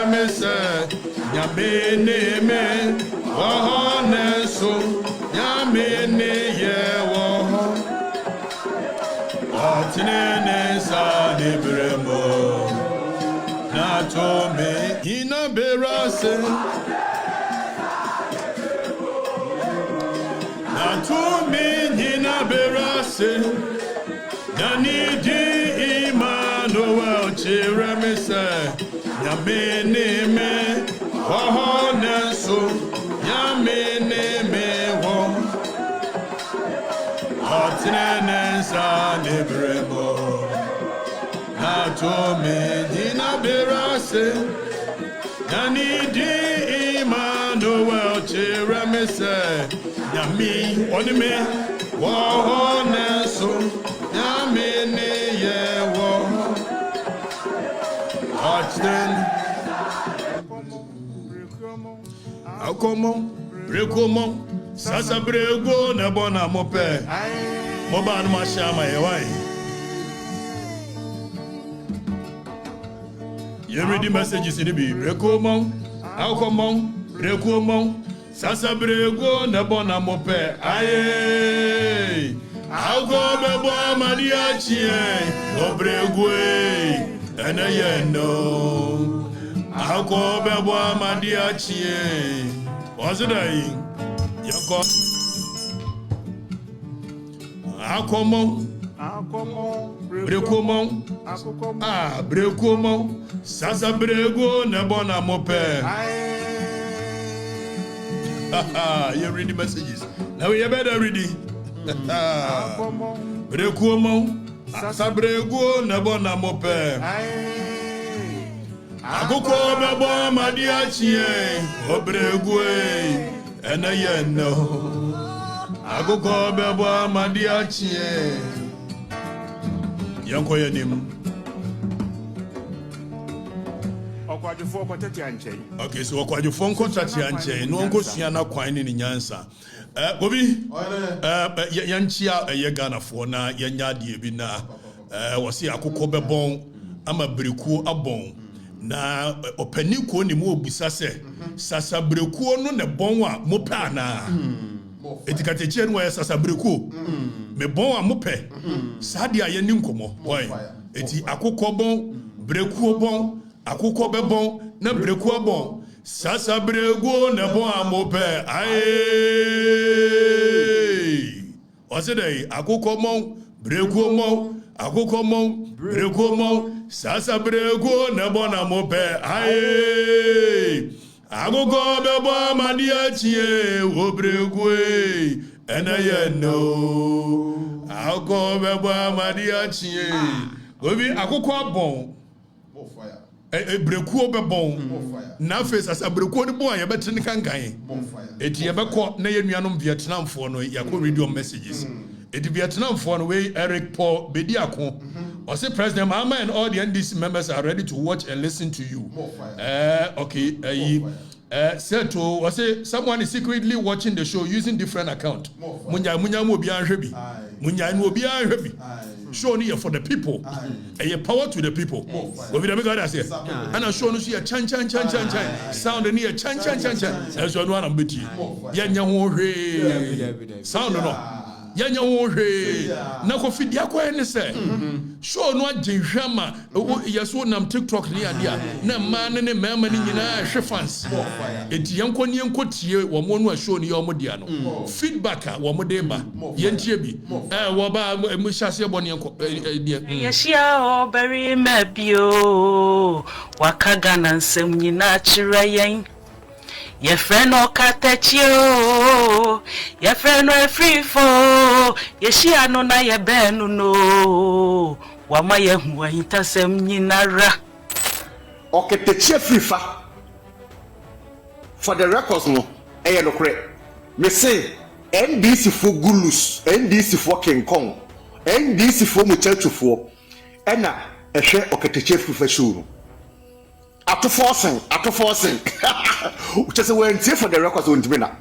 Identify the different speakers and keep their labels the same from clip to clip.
Speaker 1: Ramese, Yamini me, Wahoneso, Yamini ye woho. Atinene sa libremo, Natome, Ina berase. Natome, Ina berase. Nani di Emmanuel Chiremese, Yamini me, Wahoneso, Yamini me, Atinensa Libremo, Natome, Dina Berase, Nani di Emmanuel Chiremese, Yami, Onime, Wahoneso. Yamini ye wo Achden Akomo Brekomo Sasa brego na bona mope Moba no mashama ye wai You read the messages in the Bible Brekomo Akomo Brekomo Sasa brego na bona mope Aye I'll go bebo amadiachi obregwe ene ye no I'll go bebo amadiachi what's it aí yako akomo brekomo brekomo sasa brego na bona mope you read the messages now you better read it Brekumo, Sabrego, Nabona Mope. Aguko Babo Madiachi, Obregue, and I know. Aguko Babo Madiachi, Yanko Yanim. Okay, so Okwajufor Okatakyie, no Uncle Siana Quine in Yansa. Bobby, Yanchia, a Yagana for na Yanyadi Bina, was here Akuko Bon, I'm a Briku Abon. Na Openico ni mo bisase, Sasa Briku no ne bonwa mopana. Etikatechen wa Sasa Briku, me bonwa mope, Sadia Yaninkomo, boy. Eti Akuko bon, Briku bon, Akuko bon, na Briku bon. Sasa brego na bon amope aye Osede akoko mon brego mon akoko mon brego mon sasa brego na bon amope aye Akoko bebo amadiachi wo brego ena ye no akoko bebo amadiachi obi akoko bon Breku obebon na face as a breku ni bon ya betene kankan eti ye beko na ye nuanom Vietnam fo no yakọ radio messages eti Vietnam fo no we Eric Paul Bediako or say President Mahama and all the NDC members are ready to watch and listen to you okay said to or say someone is secretly watching the show using different account munya mo obi anhwe bi munya no obi anhwe bi show ni for the people a power to the people we be God say and I show no see a chan sound ni a chan so no am beti yenya ho hwe sound no yenya ho hwe na ko fidi akwa ne se show no agenhwama yeso nam TikTok ni adia na ma ne mema ni nyina hwe fans enti yanko ni yanko tie wo mo no show ni yo mo dia no feedback wo mo de ba yentie bi wo ba mu hyase bo ne yanko
Speaker 2: yeshia o beri mabio wakaga na nsem nyina kire yen Your friend Okatakyie, your friend Afrifa, yeshia no na ye benu no. Wama ye huwa hintasem nyinara.
Speaker 3: Okatakyie Afrifa. For the records no, eye no kre. Me say NDC for Gulus, NDC for King Kong, NDC for Muchachufo. Ena ehwe Okatakyie Afrifa show. After forcing. Which is when for the records won't be now.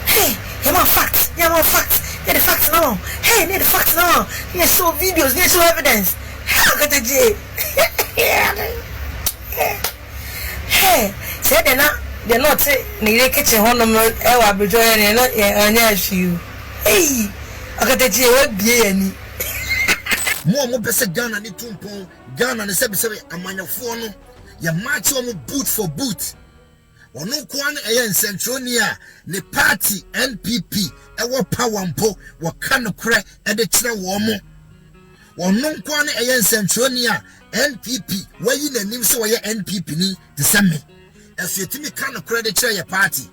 Speaker 4: Hey, you want facts? Yeah, the facts now. Hey, need the facts now. Yeah, show videos, yeah, show evidence. Okatakyie. Hey, said they're not near kitchen honor ever be joining on you. Hey, Okatakyie be any.
Speaker 5: More best Ghana ni tumpo Ghana ni sebi amanyafo no ya match on boot for boot. Ono kwan Centronia ne party NPP ewo power mpo waka no kre e de kire wo mo. Ono kwan Centronia NPP wayi nanim so ye NPP ni de same. Efietimi ka no kre de kire ye party.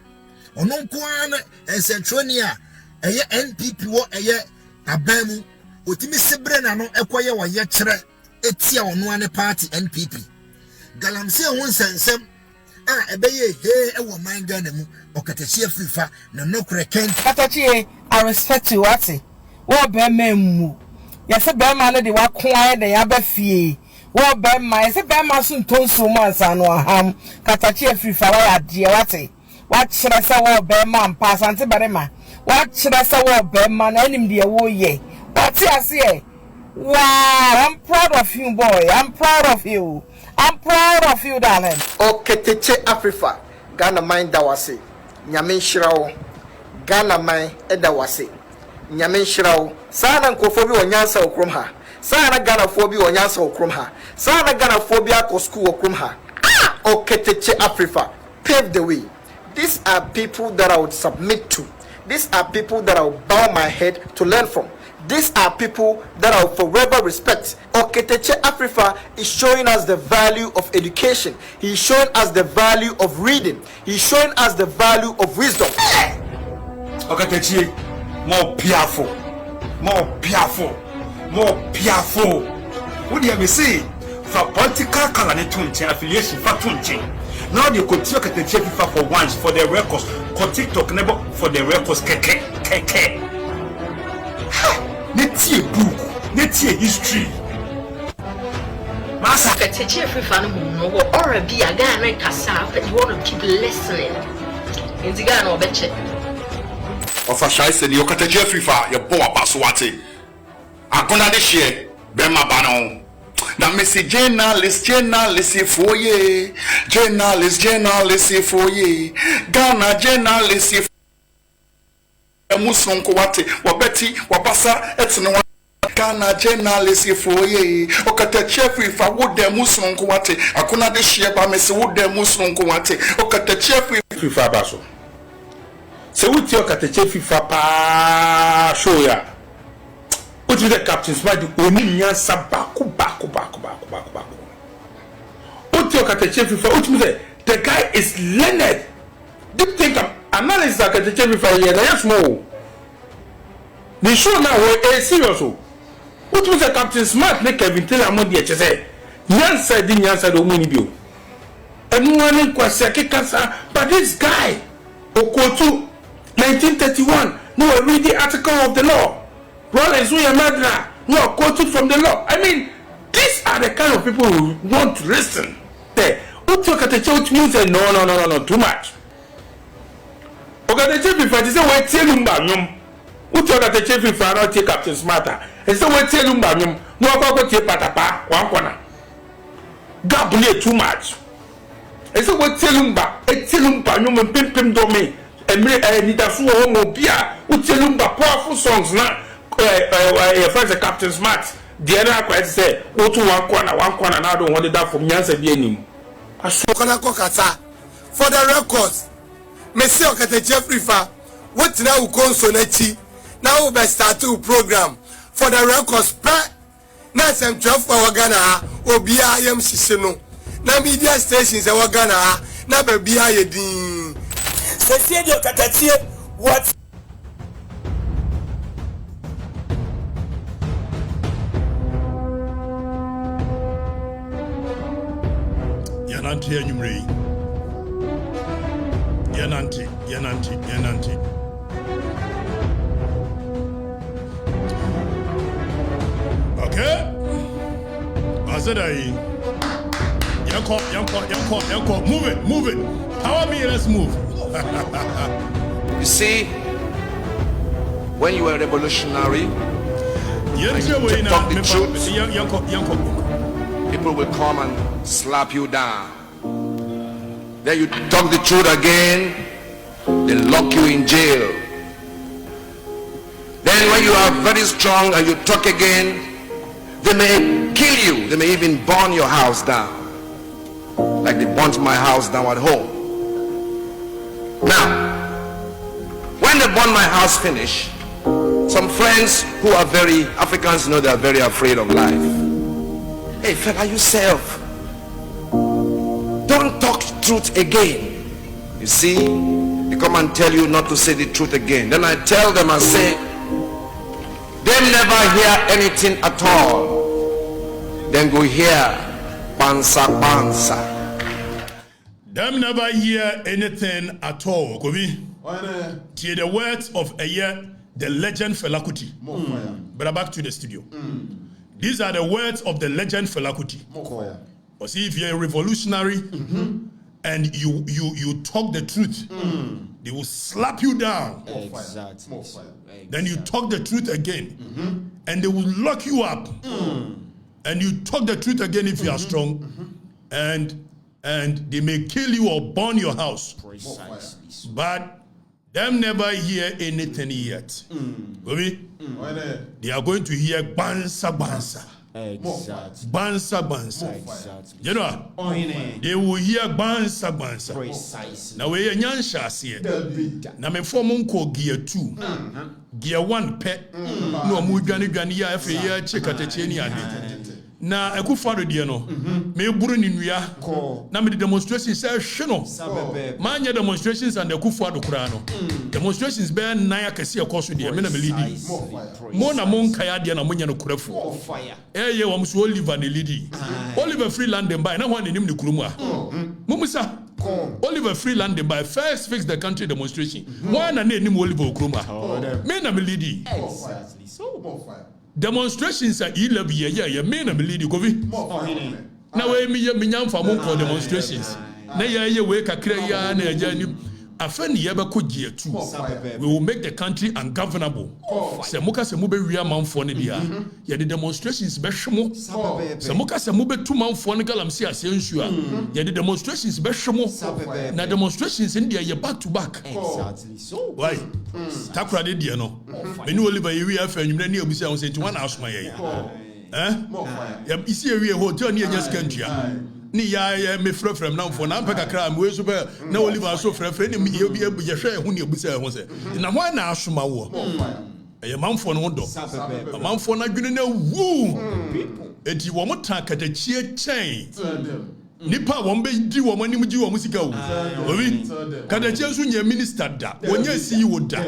Speaker 5: Ono kwan Centronia NPP wo abamu otimi sebre na no ekoye wo ye kire etia ono ane party NPP. Galamse won sensem ebeye ewo man Ghana mu Okatakyie Afrifa na no kreken.
Speaker 4: Okatakyie, I respect you what wo be memu. Yese be ma no de wa koan de ya ba fie. Wo be ma yese be ma so ntonso mu ansa no aham. Okatakyie Afrifa wa ade what wa kire se wo be ma mpa asante bare ma. Wa kire se wo be ma na anim de wo ye. What ase wow, I'm proud of you boy. I'm proud of you. I'm proud of you, darling.
Speaker 3: Okatakyie Afrifa, Ghana mind dawase. Nyame nhyirawo. Ghana mind edawase. Nyame nhyirawo. Sana nkofo bi onyansa okrom ha. Sana Ghana fo bi onyansa okrom ha. Sana Ghana fo bi akọ school okrom ha. Okatakyie Afrifa, pave the way. These are people that I would submit to. These are people that I will bow my head to learn from. These are people that I will forever respect. Okatakyie Afrifa is showing us the value of education. He is showing us the value of reading. He is showing us the value of wisdom.
Speaker 6: Okatakyie, more piafo. More piafo. More piafo. What do you say? For political color affiliation for tunche. Now they continue Okatakyie Afrifa for once for their records. For TikTok never for their records. Keke. Netie book, netie history.
Speaker 7: Master Okatakyie Afrifa no or be a Ghana kasa, but you want to keep listening. In the Ghana obeche.
Speaker 8: Ofasha said the Okatakyie Afrifa your boy paswate. Akona de share bema bano. Na message journalist for ye. Journalist for ye. Ghana journalist Musonko wate wabeti wabasa etno Ghana journalist for ye. Okatakyie Afrifa wo dem musonko wate akona de share ba mesi wo dem musonko wate Okatakyie
Speaker 6: Afrifa baso se wuti Okatakyie Afrifa pa show ya uti the captain smart oni nyansa baku uti Okatakyie Afrifa uti the guy is learned. Deep think analysis Okatakyie Afrifa here na small. The show now we serious. What was the Captain Smart make Kevin tell among the HSA? Nyansa di nyansa do muni bio. And one kwase kekasa, but this guy Okotu 1931 no read the article of the law. Rollins we madra no quoted from the law. I mean, these are the kind of people who want to listen. There. Okatakyie means no too much. Okatakyie Afrifa is a way telling banyum. Okatakyie Afrifa not take Captain Smarter. It's a way telling banyum. No Okatakyie patapa one corner. Gabule too much. It's a way telling banyum and pim domain. And me nidafu homo bia. Utelumba powerful songs na. First the Captain Smart. The other quite say, go to one corner. Now don't want that from Nyansa Bienim.
Speaker 9: For the records, Messi Okatakyie Afrifa, what now consonachi, now we start to program. For the records, na some 12 for Ghana, Obia Yam Sisino, na media stations our Ghana, na Babia Yedin.
Speaker 5: Say Okatakyie, what?
Speaker 1: Yananti enyumrei. Yananti. Okay. Azadai. Yanko. Move it. Power me, let's move.
Speaker 8: You see, when you are revolutionary, to talk the truth, people will come and slap you down.
Speaker 10: Then you talk the truth again, they lock you in jail. Then when you are very strong and you talk again, they may kill you. They may even burn your house down, like they burnt my house down at home. Now, when they burn my house finish, some friends who are very Africans know they are very afraid of life. Hey fella, yourself, don't talk truth again. You see, they come and tell you not to say the truth again. Then I tell them and say, they never hear anything at all. Then go hear bansa bansa.
Speaker 1: Them never hear anything at all. Kobi. Hear the words of a year, the legend Fela Kuti. But back to the studio. These are the words of the legend Fela Kuti. Or see, if you're a revolutionary and you talk the truth, they will slap you down.
Speaker 11: Exactly.
Speaker 1: Then you talk the truth again, and they will lock you up. And you talk the truth again if you are strong, and they may kill you or burn your house.
Speaker 11: Precisely.
Speaker 1: But them never hear anything yet. They are going to hear bansa bansa.
Speaker 11: Exactly.
Speaker 1: Bansa bansa.
Speaker 11: Exactly.
Speaker 1: You know, they will hear bansa bansa.
Speaker 11: Precisely.
Speaker 1: Now we are nyansha here. Now me form unko gear 2. Gear 1 pet. No mu dwane ya afi ya Okatakyie ni ade. Na ekufado de no. Me buru ni nua. Na me demonstrations say hwe no. Manya demonstrations and ekufado kura no. Demonstrations be na ya kase ekoso de me na me lead. Mo na mon kaya de na monya no kurafo. Ye wo mso Oliver ne lead. Oliver Freeland dem by na ho anim ne kurumu a. Mumusa Oliver Freeland dem by first fix the country demonstration. One na anim Oliver Okroma. Me na me lead.
Speaker 11: Exactly. So
Speaker 1: demonstrations are 11 year me na me lead go vi. Na we me nyamfa mo ko demonstrations. Na ye we kakra ya na eja ni afani ye be ko gie 2. We will make the country ungovernable. Se muka se mu be wi amanfo ne dia. Ye the demonstrations be hwemo. Se muka se mu be tu manfo ne galamsi asensu a. Ye the demonstrations be hwemo. Na demonstrations in dia ye back to back.
Speaker 11: exactly. So
Speaker 1: Why? Takura de dia no. Me ni Oliver ye wi afa nwumre ne obusi a won one asoma ye. Ya isi ye wi hotel ne enya skantua. Ni ya me frefrem na mfo na mpeka kra me so be na Oliver so frefre ni ye bi ye hwe hu ne obusi a ho se. Na ho na asoma wo. Eye manfo no do. Manfo na dwene na wu. Enti wo mota Okatakyie chen. Nipa wo mbe di wo manim gi wo musika wo. Obi Okatakyie nso nya minister da. Wonya CEO da.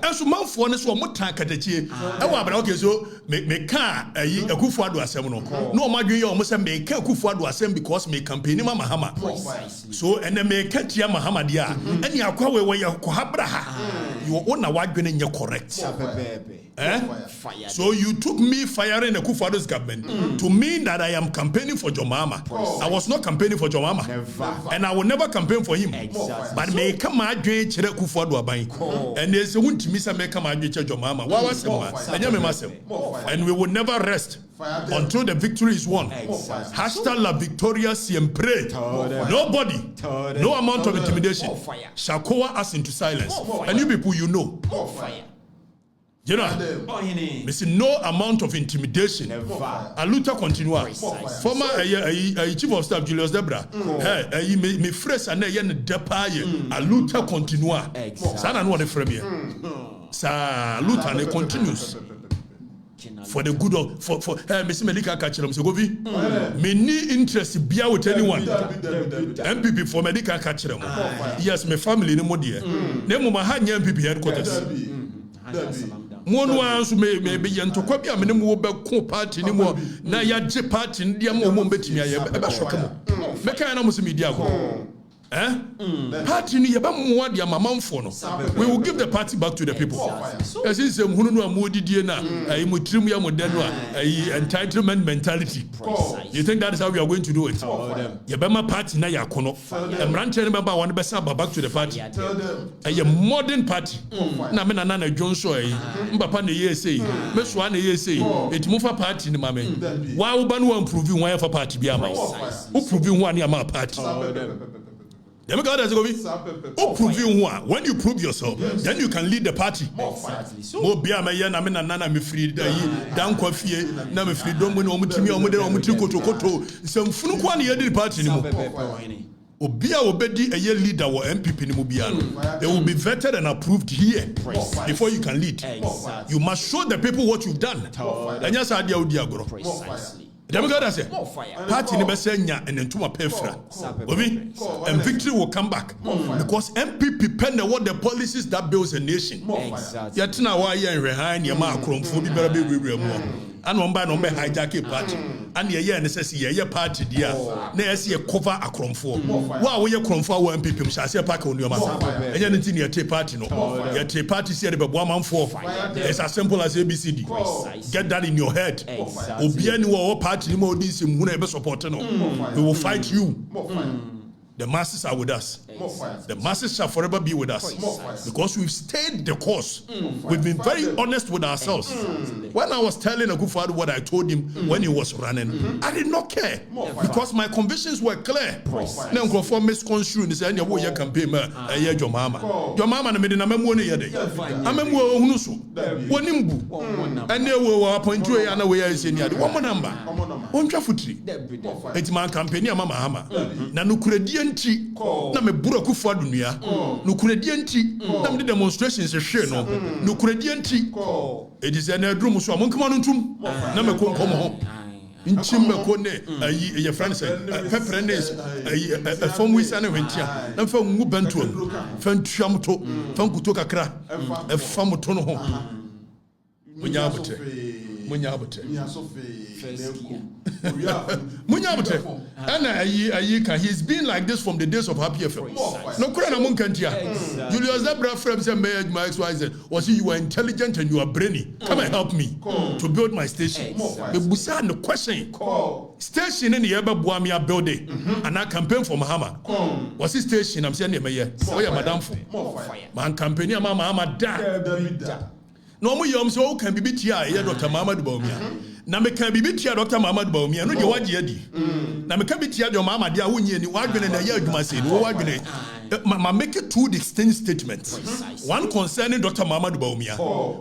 Speaker 1: Enso manfo ne so mota Okatakyie. E wa abra okay so me ka ayi Akufo-Addo asem no. No o madwen ye o mo se me ka Akufo-Addo asem because me campaign ma Mahama. So ene me ka tia Mahama dia. Ene akwa we ye ko habra ha. You ona wadwen nya correct. So you took me firing Akufo-Addo's government to mean that I am campaigning for Jomama. I was not campaigning for Jomama. And I will never campaign for him. But me come a dwe chere Akufo-Addo aban. And they say won't me say me come a dwe chere Jomama. Wa wasem. And we will never rest until the victory is won. Hashtag la victoria siempre. Nobody, no amount of intimidation shall coer us into silence. And you people, you know. You know, me see no amount of intimidation. Aluta continua. Former chief of staff Julius Debra. Hey, me fresh and yen depa ye. Aluta continua. Sana no the frame here. Sa aluta ne continues. For the good of for Mr. Melika Kachirem so go vi. Me ni interest bia with anyone. MPP for Melika Kachirem. Yes, my family no more there. Nemo ma ha nya MPP headquarters. Monu anso me be yentokwa bia me ne mo be ko party ni mo na ya je party ndi am mo betimi aye be shoka mo me kan na mo se media ko party ni ye ba mo ade amamanfo no we will give the party back to the people. Yes is hunu no amodidie na ayi mo trim ya mo de no ayi entitlement mentality. You think that is how we are going to do it? Ye be ma party na ya kono emrante ne be ba won be sa back to the party. A modern party na me na Johnson ayi mbapa na ye say me so na ye say it move for party ni mama wa wo ba no improve one for party bi ama wo prove one ya ma party. Dem God has go be. Oh, prove you one. When you prove yourself, then you can lead the party. Mo bia me ye na me nana me free da yi dan kwafie na me free dom no omutimi omode omutiri kotokoto semfunu kwa na ye di party ni mo. Obia obedi a year leader or MPP ni mo bia no. They will be vetted and approved here before you can lead. You must show the people what you've done. Anya sa dia odi agoro. Democrat say party ni be senya enentuma pefra. Obi and victory will come back because MPP pen what the policies that builds a nation. Yet now why you rehain your ma akromfo bi bere be mu. And one by no be hijack party. And ye necessary ye party dia na yes ye cover akromfo. Wa we ye kromfo wa MPP msha say park on your ma. Enye nti ne ye party no. Ye te party say the be boamanfo. It's as simple as ABCD. Get that in your head. Obi ani wo party ni mo di sim hu na be support no. We will fight you. The masses are with us. The masses shall forever be with us because we've stayed the course. We've been very honest with ourselves. When I was telling Akufo-Addo what I told him when he was running, I did not care because my convictions were clear. Now Akufo misconstrued. He said, "You your campaign, your mama. Your mama na me na memu ne yede. Amemu ohunu so. Wonimbu. And they were appoint you na we say ni ade. One more number. Ontwa futri. Eti man campaign ya mama hama. Na nukuredi nti na me buru Akufo-Addo nua. Nukuredi nti na me demonstrations hwe no. Nukuredi nti edi se na adrum so amonkama no ntum na me konkom ho. Nchim me ko ne ayi ye friend say pepper ne ayi from we say na hwentia na fa ngu bantuam fa ntuam to fa nkuto kakra fa moto no ho. Munyabote and he's been like this from the days of Happy FM. No Kurana Munkantia. Julius Zabra Frem said, my XYZ was you were intelligent and you are brainy. Come and help me to build my station. The Busa no question. Station in the Eba Buamia building and I campaign for Mahama. Was his station? I'm saying, oh, yeah, Madame. Man campaign, Mama, da. No more yum so can be tia Dr. Muhammad Baumia. Na me can be tia Dr. Muhammad Baumia. No, you what ye di. Na me can be tia your mama, dear Winnie, and you are going to hear you must say, no, I make it two distinct statements. One concerning Dr. Muhammad Baumia,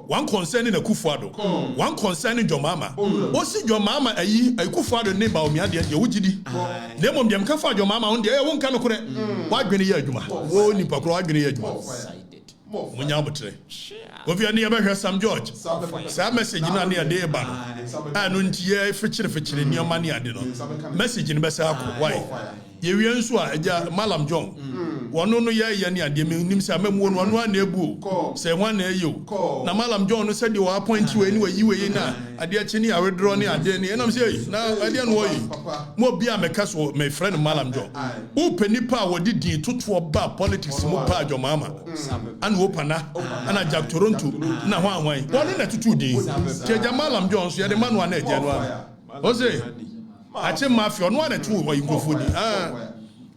Speaker 1: one concerning Akufo-Addo, one concerning your mama. What's your mama? A Akufo-Addo name Baumia, dear, you would di. Name of them can find your mama on the air, one can correct. Why going to hear you? Oh, Nipakro, I going to hear you. Munyabotre. If you are near Sam George, some message in a day ban. I don't hear feature in your money. I don't know. Message in Bessako. Why? You answer Malam John. One no ya yani de nimsa memu one nebu. Say one you. Na Malam John said you are appoint you anyway you na ade achini a withdraw ni ade ni. And I'm saying na ade no yi. Mo bia meka so my friend Malam John. Who penipa wo didi to ba politics mo pa jo mama. And wo pana and a Jack Toronto na hwan hwan. One na tutu din. Teja Malam John so ya de manu na eje no. Ose ache mafia no na tu wo yingofodi.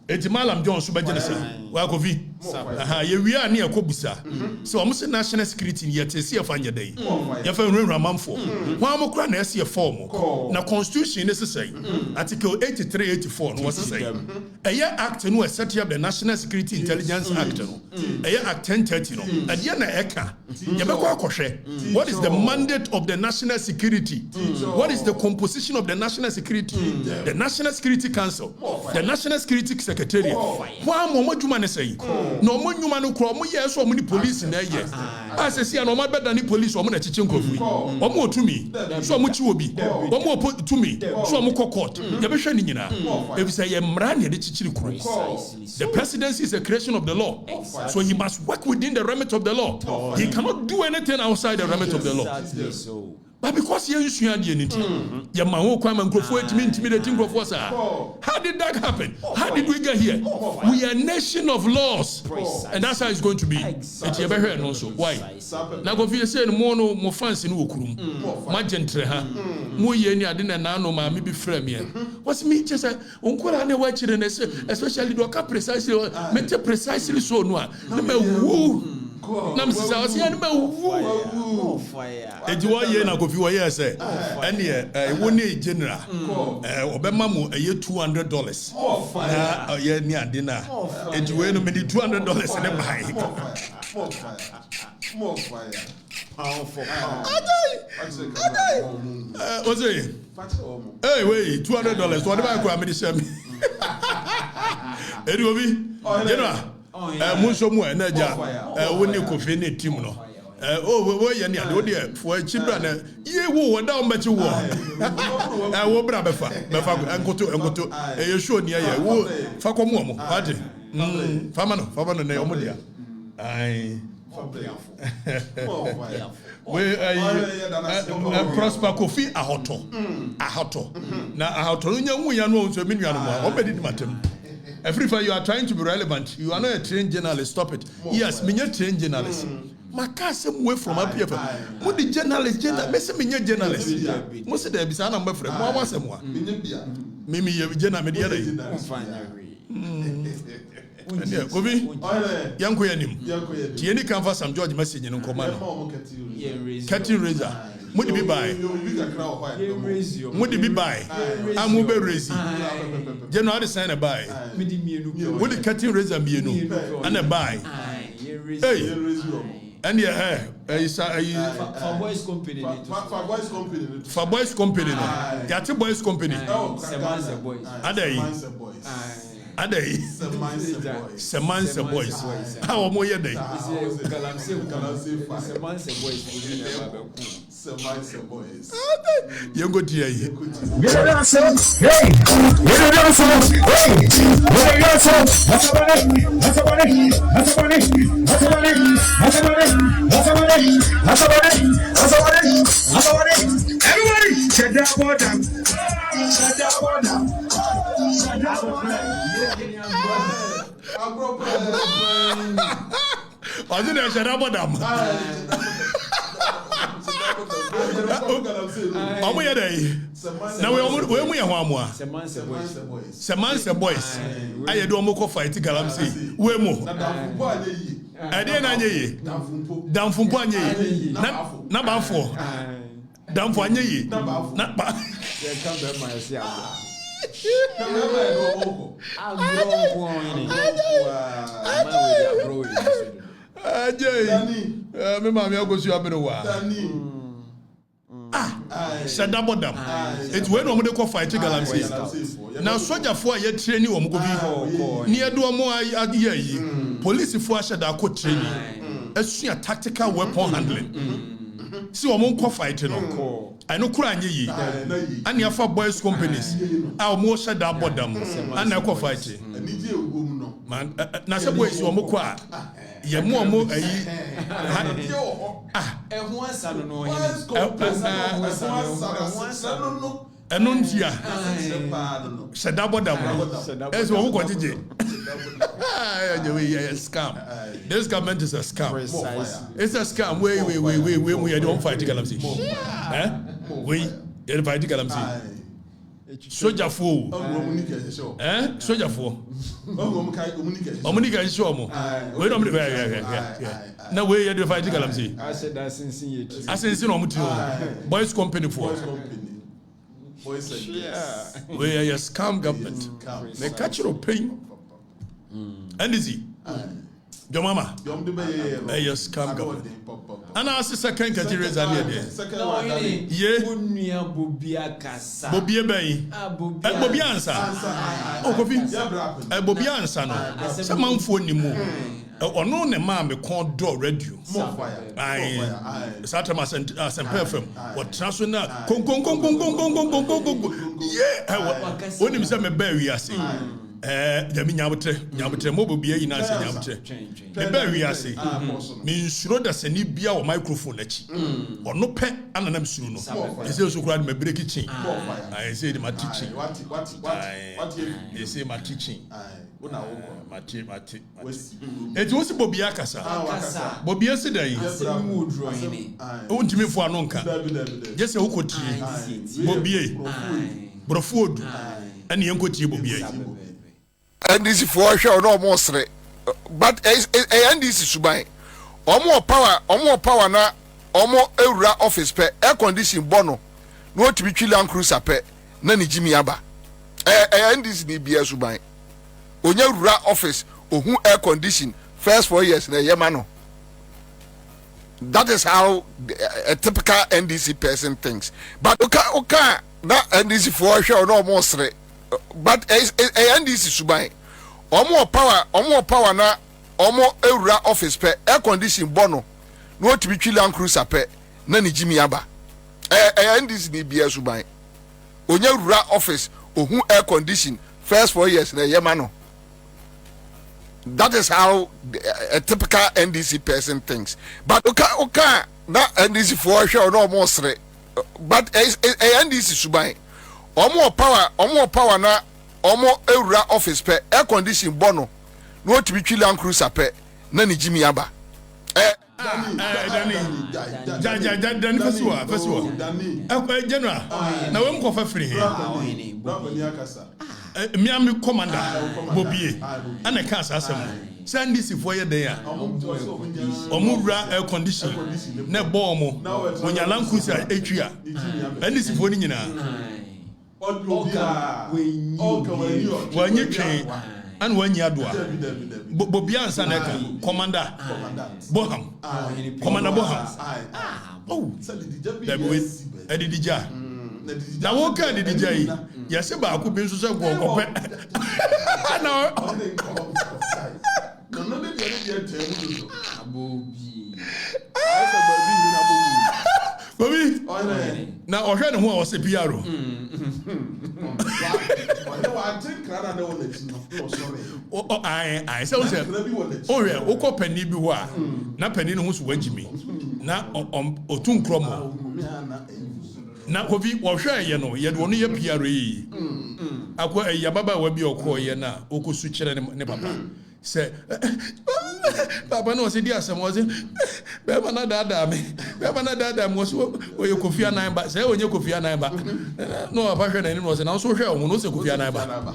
Speaker 1: Eti Malam John so begene say wa kofi ye wi ani ekobusa so omo se national security ni yete se afanya dai ye fa nwenra manfo wa mo kra na ese form na constitution ne say article 83-84 no was say eye act no set up the National Security Intelligence Act no eye act 1030 no ade na eka ye be kwa kohwe what is the mandate of the national security, what is the composition of the national security, the National Security Council, the National Security Secretariat. Wa mo djuma ne say no mo nyuma no kro mo yes o mo ni police na ye asesi na o ma beda ni police o mo na chiche nkofu o mo otumi so mo chi obi o mo otumi so mo court ye be hwe ni nyina e bi say ye mra na de chichiri kuro. The presidency is a creation of the law, so he must work within the remit of the law. He cannot do anything outside the remit of the law. But because you used to your man come and go for it, intimidating for how did that happen? How did we get here? We are a nation of laws, and that's how it's going to be. It's ever heard also. Why? Now, if you say more fancy no kurum, magentre ha, more yeni adina nano ma maybe frame here. What's me just uncle ane watching especially do precisely, precisely so no. Woo. nam sisa o se anima wu enti wo ye na kofi wo ye se ene wo ne general obema mu $200 na ye ni ade na enti we no me di $200 ne buy more fire what's it? Hey, wait, $200. What about I me share me? Eduobi, Muso mu enaja woni kofi ne team no. We ye ne ade de for chibra na ye wo da o machi wo. Wo bra befa enkoto ye show ne ye wo fa komo mo. Ade. Fama no na omo dia. Ai we prosper kofi ahoto na ahoto nya wu ya no nso menu anu mo obedi matem Afrifa, you are trying to be relevant. You are not a trained journalist. Stop it. Yes, me a trained journalist. Makase way from up here. Mo the journalist me journalist. Mo se there be say na mo frɛ mo wa asɛm wa. Me journalist me there. Kobi, yanko yanim. Tieni canvas Sam George message in Komano. Cutting razor. Mudi be buy. Mudi be buy. I'm be raising. January sign a buy. Mudi cutting razor be no. And a buy. Hey. And yeah, for boys company. For boys company. Yati boys company. Adey. Semanse boys. How am I day? Semanse boys. You go to here. I didn't shut up them. Now we are Semanse boys. I do moko fight galamsi. We mo. I didn't anye. Down from Panye. Na bafo. Down for anye. Not ba. Me mama go see abenowa. Sadabodam. It's when we dey fight galamsey. Now soldier for ye training wo mo go bi. Near do mo ayi. Police for ashada ko training. Esua tactical weapon handling. See wo mo fight no. I know kura anye yi. Ani afa boys companies. A mo shada bodam. Ana ko fight. Man na se boys wo mo kwa. Ye mo ayi
Speaker 11: ehun asano no
Speaker 1: enuntia sedabodam eso wo ko jeje scam. This government is a scam. It's a scam. We don't fight galamsey. We fight galamsey. Soldier for soldier for Omunika is show mo. We don't now we are the fight galamsey.
Speaker 11: I said that since you
Speaker 1: boys company for boys we are a scam government. They catch your pain and easy. Your mama, a scam government. And I see second category is there. Yeah, Bobia Bay, Bobiansa. Oh, Bobiansa. No, some man for any more. Or no, the man be called door radio. I Satamas and perfume. What transfer now? Yeah, when him say me bury us. Jami nyabutre mo bobia yi na se nyabutre me ba wi ase me nsuro da sani bia o microphone achi ono pe ananam suru no ese so kura me break chin I say my teaching what you say my teaching mati it was bobia kasa bobia se dai o ntimi fo anonka just say ukoti bobia brofodu ani enkoti bobia
Speaker 12: and this for sure no more but and this is subai omo power na omo ewura office pe air condition bono no otibi twi Land Cruiser pe na ni jimi aba ndis ni bia suban onya ewura office ohun air condition first 4 years na yema no. That is how a typical NDC person thinks. But okay, na NDC for sure no more straight. But NDC suban omo power na omo ewura office pe air condition bono no otibi twi Land Cruiser pe na ni jimi aba NDC ni bia suban onya ewura office ohun air condition first 4 years na yema no. That is how a typical NDC person thinks. But okay, na NDC for sure no more straight. But NDC suban omo power na omo ewura office pe air condition bono no otibi twi Land Cruiser pe na ni jimi aba
Speaker 1: Dani Fesua. General, na we mko fa free here. Miami commander Bobie ana ka asem. Send this for you there. Omura air condition na bo mo. Onya Land Cruiser etwa. And this for ni nyina. Wanyi twen and wanyi adoa. Bobie ansa na ka commander Boham. Commander Boham. Oh, that way Edidija. Na wo ka Edidija yi. Yase ba ku bi nso se go pe. No. No dey dey tell Abobi. Bobby. Na ohwe ne ho a o se piaro. I think rather no let no sorry. Oh I say oh yeah, o ko pani bi ho a na pani no ho so wagimi. Na otun kromo. Na Bobby wo hwe ye no ye de wono ye piaro yi. Akwa ya baba wa bi okoye na okosu kire ne papa. Say Papa no say dia asem was be na dada me be na dada me was oye Kofi Annan ba say onye Kofi Annan ba no papa hwe na ni no say na so hwe o no say Kofi Annan ba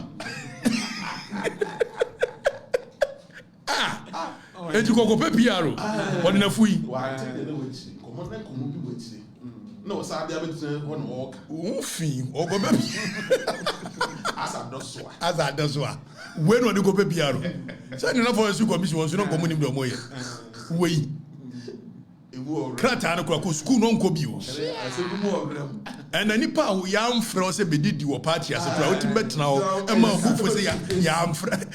Speaker 1: eji koko pe piaro wodi na fuyi no sa dia betu won walk unfi ogo be asa doswa we no de go pe piaro say ni na for su commission won so no komunim do moye we krata na kwa school no nko bi o and ani pa wo yam frɛ se bedidi wo party ase pra wo timbetena wo e ma fufo se ya frɛ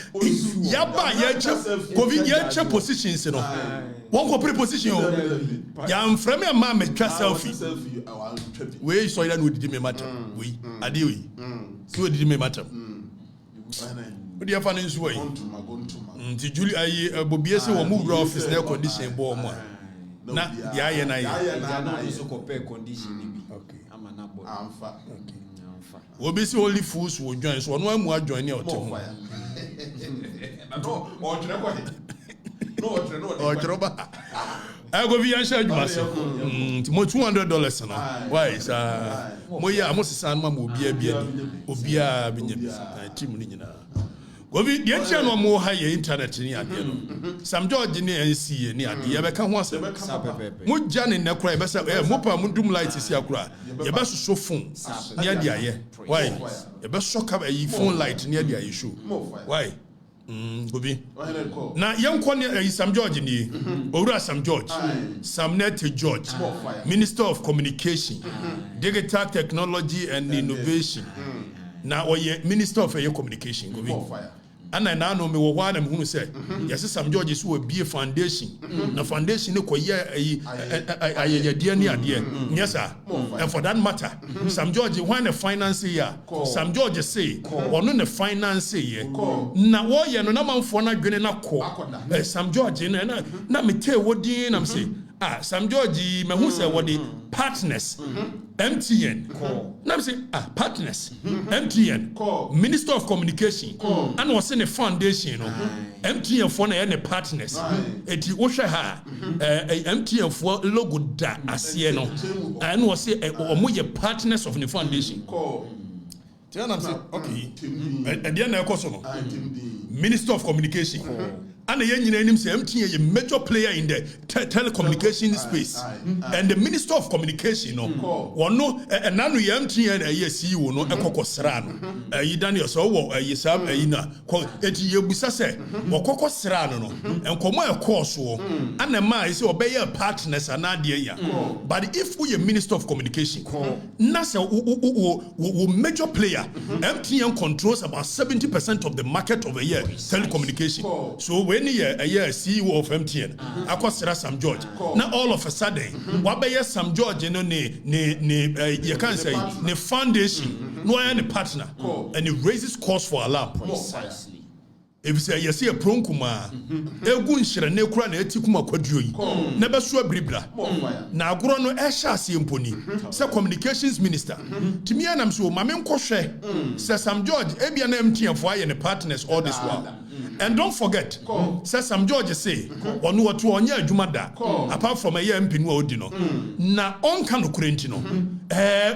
Speaker 1: ya ba ya che covid ya che positions no won ko preposition o ya frɛ me ma me twa selfie we so ya no didi me matter we ade we so didi me matter we dia fa no nso we nti Julie ayi Bobie se wo mu wura office na condition bo mo na ya na ya so ko pe condition ni bi ama na bo amfa obi si only fools will join so no amu join ni ote ho no o tire ko no o tire ba I go via share you must mo $200 no why sa mo ya mo sisa no ma obi a binya team ni nyina go vi de chia no mo ha ye internet ni ade no Sam George ni NC ni ade ye be ka ho asem mo ja ne ne kura ye be say mo pa mo dum light si akura ye be so phone ni ade aye why ye be so ka yi phone light ni ade aye show why Gobi na yanko ne Sam George ni owura Sam George Samnet George Minister of Communication Digital Technology and Innovation na oye Minister of Communication Gobi ana na no me wo hwa na me hunu say yes Sam George so be foundation na foundation ne koye ayeyade ni ade yes sir and for that matter Sam George when the finance here Sam George say ono ne finance here na wo ye no na manfo na dwene na ko Sam George na me tell wodi na me say Sam George me hu say wodi partners MTN na me say partners MTN Minister of Communication and was in a foundation no MTN for na partners eti wo hwe ha MTN for logo da ase no and was say omoye partners of the foundation tell am say okay and then na ekoso no Minister of Communication and the say MTN a major player in the telecommunication space. And the Minister of Communication, one no, and now we MTN a CEO no Ekoko Serrano. You Daniel so Yesab Ina, Eti Yebusase, Okoko Serrano, and Komo course, and the man is obey partners and Nadia. But if we a Minister of Communication, NASA major player, MTN controls about 70% of the market of a year telecommunication. So when a year CEO of MTN, Akosera Sam George. Now all of a sudden, Wabaya Sam George, you know, you can't say the foundation, no any partner, and it raises cause for alarm. Precisely. If you say you see a pronkuma, Egun shire ne kura na etikuma kwaduro yi. Na be so abribra. Na agoro no ehya asemponi. Say communications minister. Timi anam so mame nkwohwe. Say Sam George ebia na MTN for aye ne partners all this while. And don't forget, say Sam George say, onu watu onye adwuma da. Apart from a year MP no odi no. Na onka no kurenti no.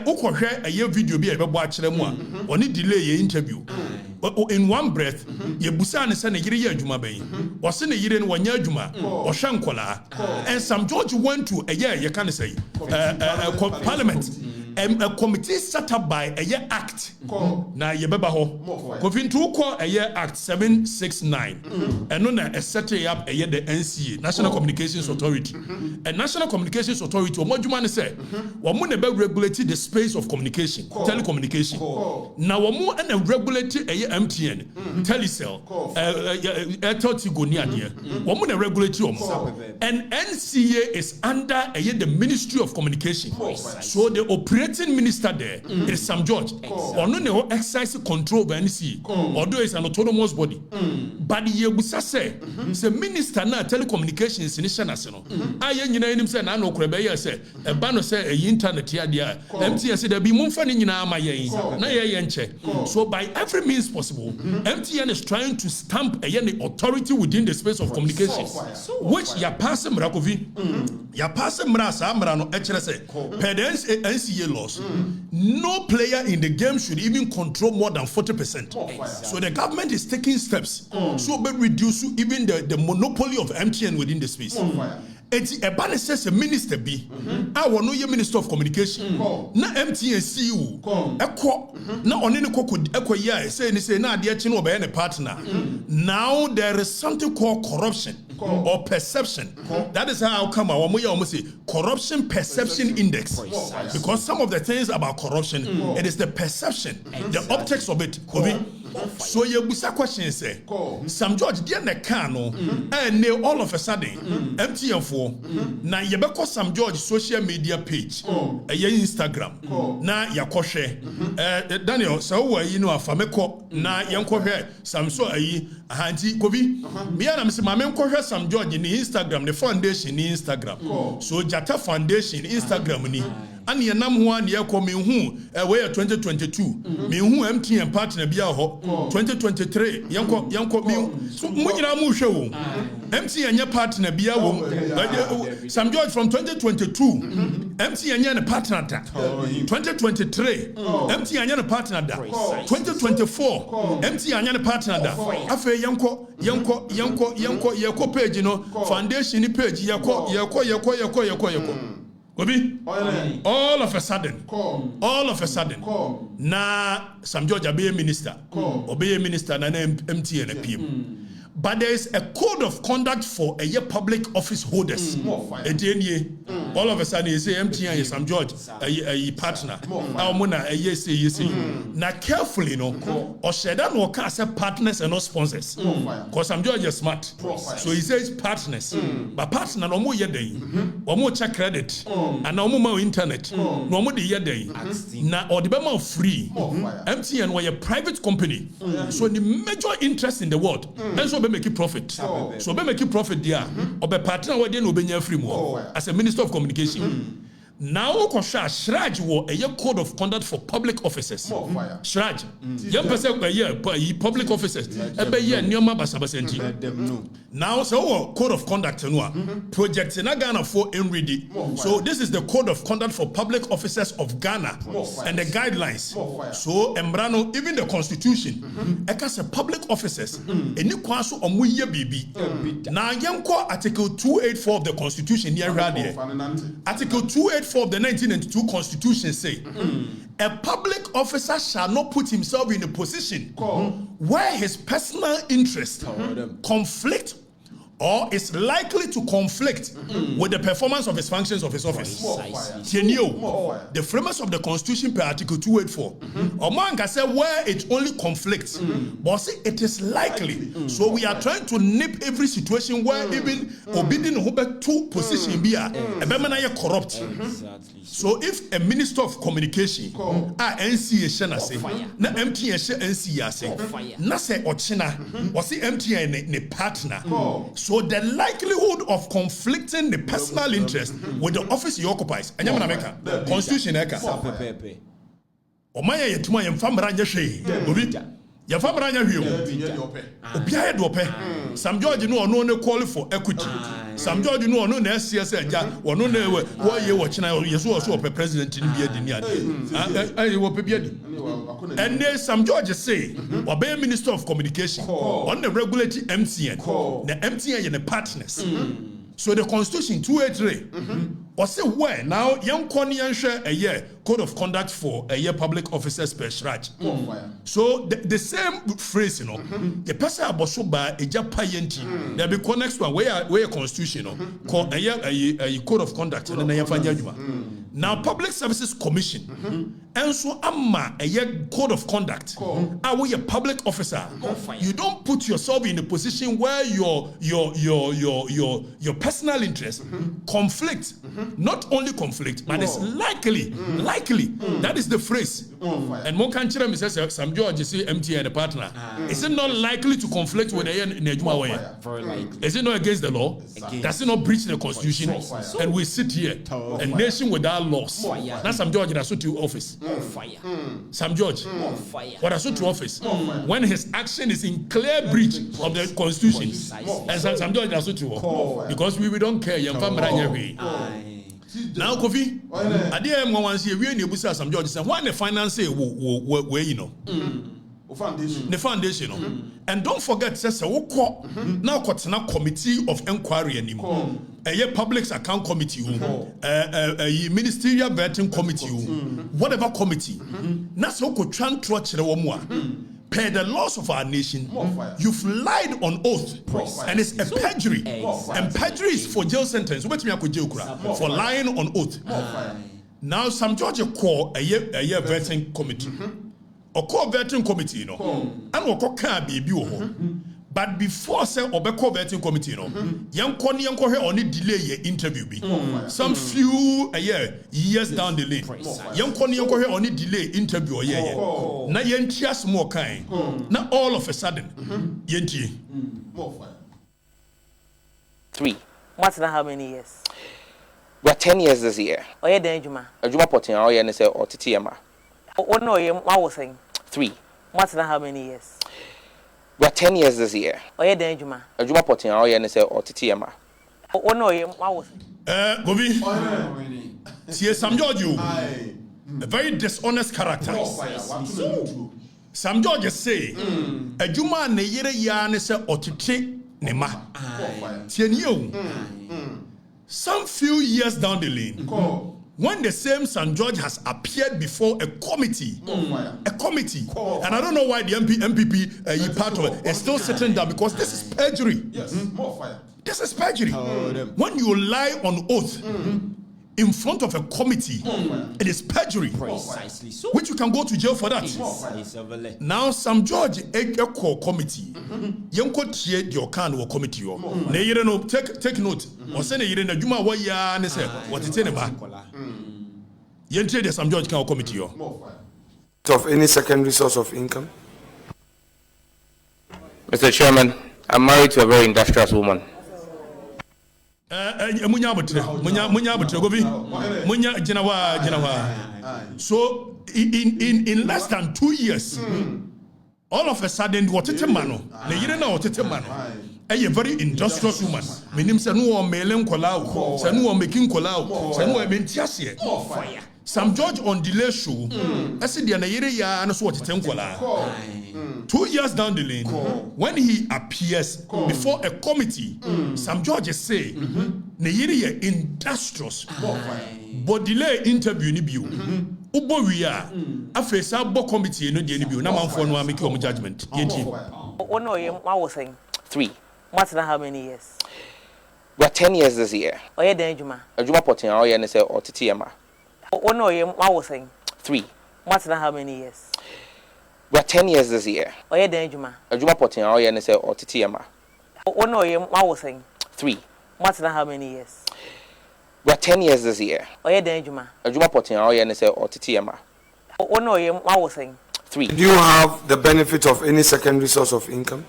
Speaker 1: Ukohwe aye video bi e bebo akere mu a, oni delay ye interview. In one breath, ye busa ne se ne yire ye adwuma ban. O se ne yire no wanya adwuma, o hwe nkola. And Sam George went to a year ye can say Parliament. A committee set up by a year act. Na ye beba ho. Kofin to call a year act 769. And no a setting up a year the NCA, National Communications Authority. And National Communications Authority, or Mojumane say, Wamun about regulating the space of communication, telecommunication. Now Wamu and regulating a year MTN, Telecel, Airtel Tigonia near. Wamun regulating and NCA is under a year the Ministry of Communication. So the operating minister there is Sam George. Or no exercise control by NCA. Although it's an autonomous body. But ye busa say minister na telecommunications in national. Aye nyina enim say na no krebe ye say e ba no say e internet ya dia MTN say there be mumfa ni nyina ama ye na ye nche. So by every means possible MTN is trying to stamp a authority within the space of communication, which ya pass mrakovi ya pass mra sa mra no e kire say per the NCA laws no player in the game should even control more than 40%. So the government is taking steps so be reduce even the monopoly of MTN within the space. Eti ebane says a minister be I no ye Minister of Communication na MTN CEO ekwo na one ne kokodi ekwo ya say na ade chi no be ne partner. Now there is something called corruption or perception. That is how come I say corruption perception index, because some of the things about corruption it is the perception, the optics of it. So you busa question say Sam George dey na can no and all of a sudden MTN for na ye be call Sam George social media page Instagram na yakohwe Daniel so you know afameko na yenkohwe Sam so ayi ahanti kobi me na me se ma me nkohwe Sam George ni Instagram the foundation ni Instagram so Jata Foundation Instagram ni ani enam ho an ye ko me hu we 2022 me hu MTN partner bia ho 2023 yanko me mo nyina mu hwe wo MTN nya partner bia wo Sam George from 2022 MTN nya ne partner da 2023 MTN nya ne partner da 2024 MTN nya ne partner da afa yanko page no foundation ni page yako Obi, all of a sudden, na Sam George obey minister na MTN PM. But there is a code of conduct for a year public office holders. All of a sudden, you say MTN is Sam George, a partner. Now carefully, no, or Shedan will cast partners and not sponsors. Because Sam George is smart. So he says partners. But partner no more yet or more check credit, and no more internet, no more the year now or the Bama free. MTN were a private company. So the major interest in the world. And so be make profit. So be make profit there. Or be partner with them be free more as a Minister of Communication. Now Shraj wo a code of conduct for public officers. Shraj. Young person by year public officers. Ebe year nyoma basabasenti. Now, so code of conduct project in Ghana for ready. So this is the code of conduct for public officers of Ghana and the guidelines. So Embrano, even the constitution, as a public officers, and you kwaso omuye bibi. Now yanko Article 284 of the Constitution here. Article 284 of the 1992 Constitution say a public officer shall not put himself in a position where his personal interest conflict or is likely to conflict with the performance of his functions of his office. The framers of the Constitution per Article 284. Oman can say where it only conflicts, but see it is likely. So we are trying to nip every situation where even obedient to position be a corrupt. So if a minister of communication NCA shana say na MTN NCA say na say ochina was the MTN ne partner. So the likelihood of conflicting the personal interest with the office he occupies, and Constitution eka. Omaya yetuma yemfamra nyehwe. Obi yemfamra nyehwe. Obia yedope. Sam George no no call for equity. Sam George no no na SCS ja, wono na we ye wochina yeso so president ni bia di ade. Wo pe bia di. And then Sam George say, obey Minister of Communication on the regulatory MTN. The MTN and the partners. So the Constitution 283 or say where now young Konian share a year code of conduct for a year public officers per shraj. So the same phrase, you know, the person aboso ba a japayenti. There be next one where Constitution, called a code of conduct and then now Public Services Commission and so amma a year code of conduct. Are we a public officer? You don't put yourself in a position where your personal interest conflict, not only conflict, but it's likely. That is the phrase. And one country says Sam George say MTN the partner. Is it not likely to conflict with a Nejuma way? Is it not against the law? Does it not breach the Constitution? And we sit here, a nation without laws. Now Sam George has to office. Sam George, what has to office? When his action is in clear breach of the Constitution, and Sam George has to because we don't care. Now, Kofi, I didn't want to see we need to Sam George said, why the finance where you know? The foundation, and don't forget, says now Kotsana Committee of Inquiry anymore. A Public Account Committee, a Ministerial Vetting Committee, whatever committee. That's how could trust the Womwa. Per the laws of our nation, you've lied on oath, and it's a perjury. And perjury is for jail sentence. Wait me for lying on oath. Now, some judge call a year vetting committee. Or call vetting committee, you know, and we call baby. But before say Obeko vetting committee, you know, young here only delay your interview be. Some few years down the lane. Young here only delay interview a year. Now yentias more kind. Now all of a sudden, yenti.
Speaker 13: 3.
Speaker 4: What's that? How many years?
Speaker 13: We're 10 years this year.
Speaker 4: Oh yeah, then Juma.
Speaker 13: Juma potting our year say or TTMA.
Speaker 4: Oh no, I was saying
Speaker 13: 3.
Speaker 4: What's that? How many years?
Speaker 13: We're 10 years this year.
Speaker 4: Oh yeah, then Juma.
Speaker 13: Juma potting our year say or TTMA.
Speaker 4: Oh no, I was.
Speaker 1: Gobi. See Sam George, a very dishonest character. Sam George say, a Juma ne yere ya ne se otite ne ma. Some few years down the lane, when the same St. George has appeared before a committee, and I don't know why the MPP part of it is still sitting down because this is perjury. This is perjury. When you lie on oath in front of a committee, it is perjury, which you can go to jail for that. Now, St. George a call committee. You could hear your kind of committee. Take note. Or send a year in a Juma Waya and say, what it's in about. Yentre St. George can committee.
Speaker 14: Of any secondary source of income?
Speaker 13: Mr. Chairman, I'm married to a very industrious woman.
Speaker 1: So in less than 2 years, all of a sudden, what it mano? a very industrious woman. Meaning, Sanu or Melen Kolau, Sanu or making Kolau, Sanu or Mentiasia. More fire. Some judge on delay show. I said, the Anayeria and so what it's 2 years down the lane, when he appears before a committee, some judges say, Nayeria industrious. But delay interview ni bio. Ubo we are. After sabo committee no dey ni bio. Na man for no make your judgment.
Speaker 4: What was saying?
Speaker 13: 3.
Speaker 4: What's that how many years?
Speaker 13: We are 10 years this year.
Speaker 4: Oye den adwuma.
Speaker 13: Adwuma potin a oye ne say otete ema.
Speaker 4: What was saying?
Speaker 13: 3.
Speaker 4: What's that how many years?
Speaker 13: We are 10 years this year.
Speaker 4: Oye den adwuma.
Speaker 13: Adwuma potin a oye ne say otete ema.
Speaker 4: What was saying?
Speaker 13: 3.
Speaker 4: What's that how many years?
Speaker 13: We are 10 years this year.
Speaker 4: Oye den adwuma.
Speaker 13: Adwuma potin a oye ne say otete ema.
Speaker 4: What was saying?
Speaker 14: 3. Do you have the benefit of any secondary source of income?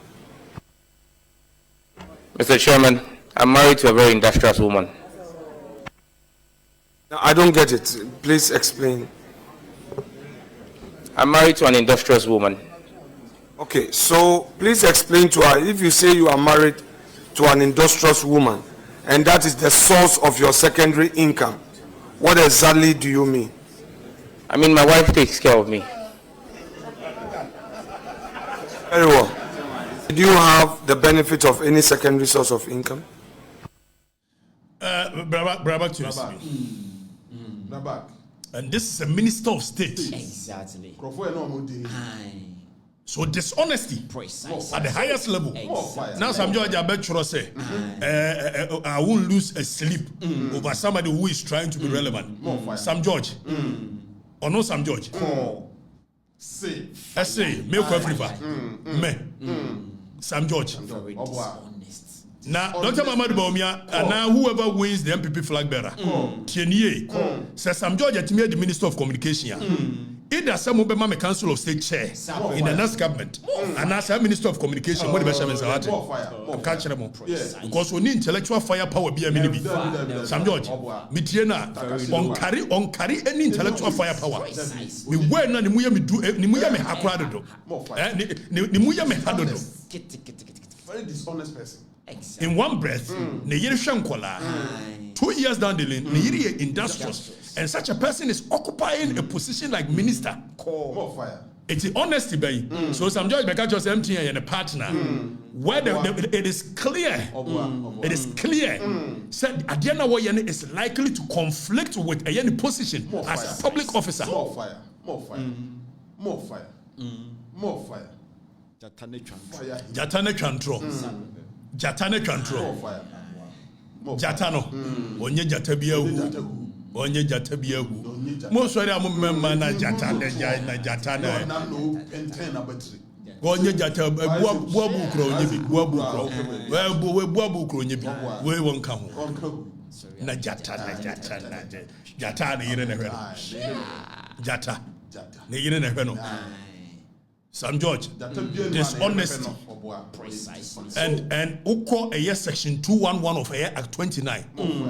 Speaker 13: Mr. Chairman, I'm married to a very industrious woman.
Speaker 14: No, I don't get it. Please explain.
Speaker 13: I'm married to an industrious woman.
Speaker 14: Okay, so please explain to her. If you say you are married to an industrious woman and that is the source of your secondary income, what exactly do you mean?
Speaker 13: I mean, my wife takes care of me.
Speaker 14: Very well. Do you have the benefit of any secondary source of income?
Speaker 1: Brabak to and this is a minister of state.
Speaker 15: Exactly.
Speaker 1: So dishonesty at the highest level. Now some judge say, I won't lose a sleep over somebody who is trying to be relevant. Some judge. Or no some judge. Say, me Afrifa. Me. Some judge. Now, Dr. Mamadu Baumia, and now whoever wins the MPP flag bearer, Tienier, says some judge at me the Minister of Communication. Either some will be my Council of State chair in the next government, and as a Minister of Communication, what the best I'm catching them because we need intellectual firepower. Be a mini. Some judge, Mitiena, on carry any intellectual firepower. We were not the Muya me do, Nimuya me hakrado, Nimuya me hadodo.
Speaker 16: Very dishonest person.
Speaker 1: In one breath, Neyiri Shankola, 2 years down the lane, Neyiri industrious, and such a person is occupying a position like minister.
Speaker 16: More fire.
Speaker 1: It's honesty, baby. So some judge because just MTN and a partner, where it is clear, it is clear. Said Adiana Woyane is likely to conflict with a position as a public officer.
Speaker 16: More fire. More fire. More fire. More fire.
Speaker 1: Jatane Chantro. Jatane Chantro. Jatano. Onye Jatabiahu. Onye Jatabiahu. Most of them member na Jatane. Onye Jatabu Buabukro, Buabukro. Buabukro, we won't come. Na Jatana. Jatana, Jata. Nigga, Some judge, dishonesty, and Uko a year section 211 of a Act 29,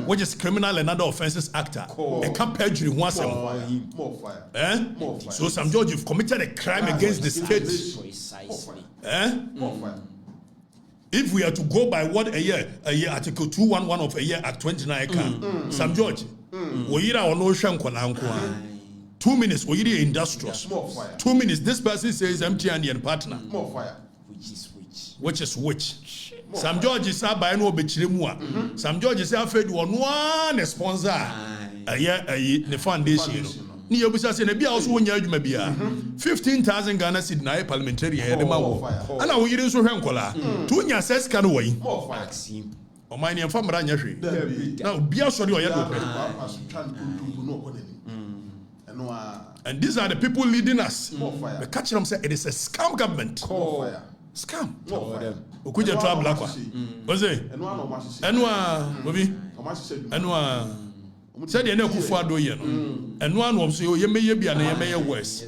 Speaker 1: which is Criminal and Other Offences Act. A can't perjury once a month. So some judge, you've committed a crime against the state. If we are to go by what a year Article 211 of a year Act 29 can, some judge, we are no shanko. 2 minutes, we are industrious. 2 minutes, this person says MTN and partner.
Speaker 16: More fire.
Speaker 1: Which is which? Some judges are by no bechirimua. Some judges are fed one sponsor. A year, the foundation. Near Busa and a be also when you may be 15,000 Ghana Sydney Parliamentary. And I will use Rankola. 2 years says can away.
Speaker 16: More fire.
Speaker 1: O my name from Ranyashi. Now, be a sorry or and these are the people leading us. The catch them say it is a scam government. Scam. Okuja try black one. What's it? Enwa, Bobby. Enwa. Said you know Kufa do you know. And one was you may be an may worse.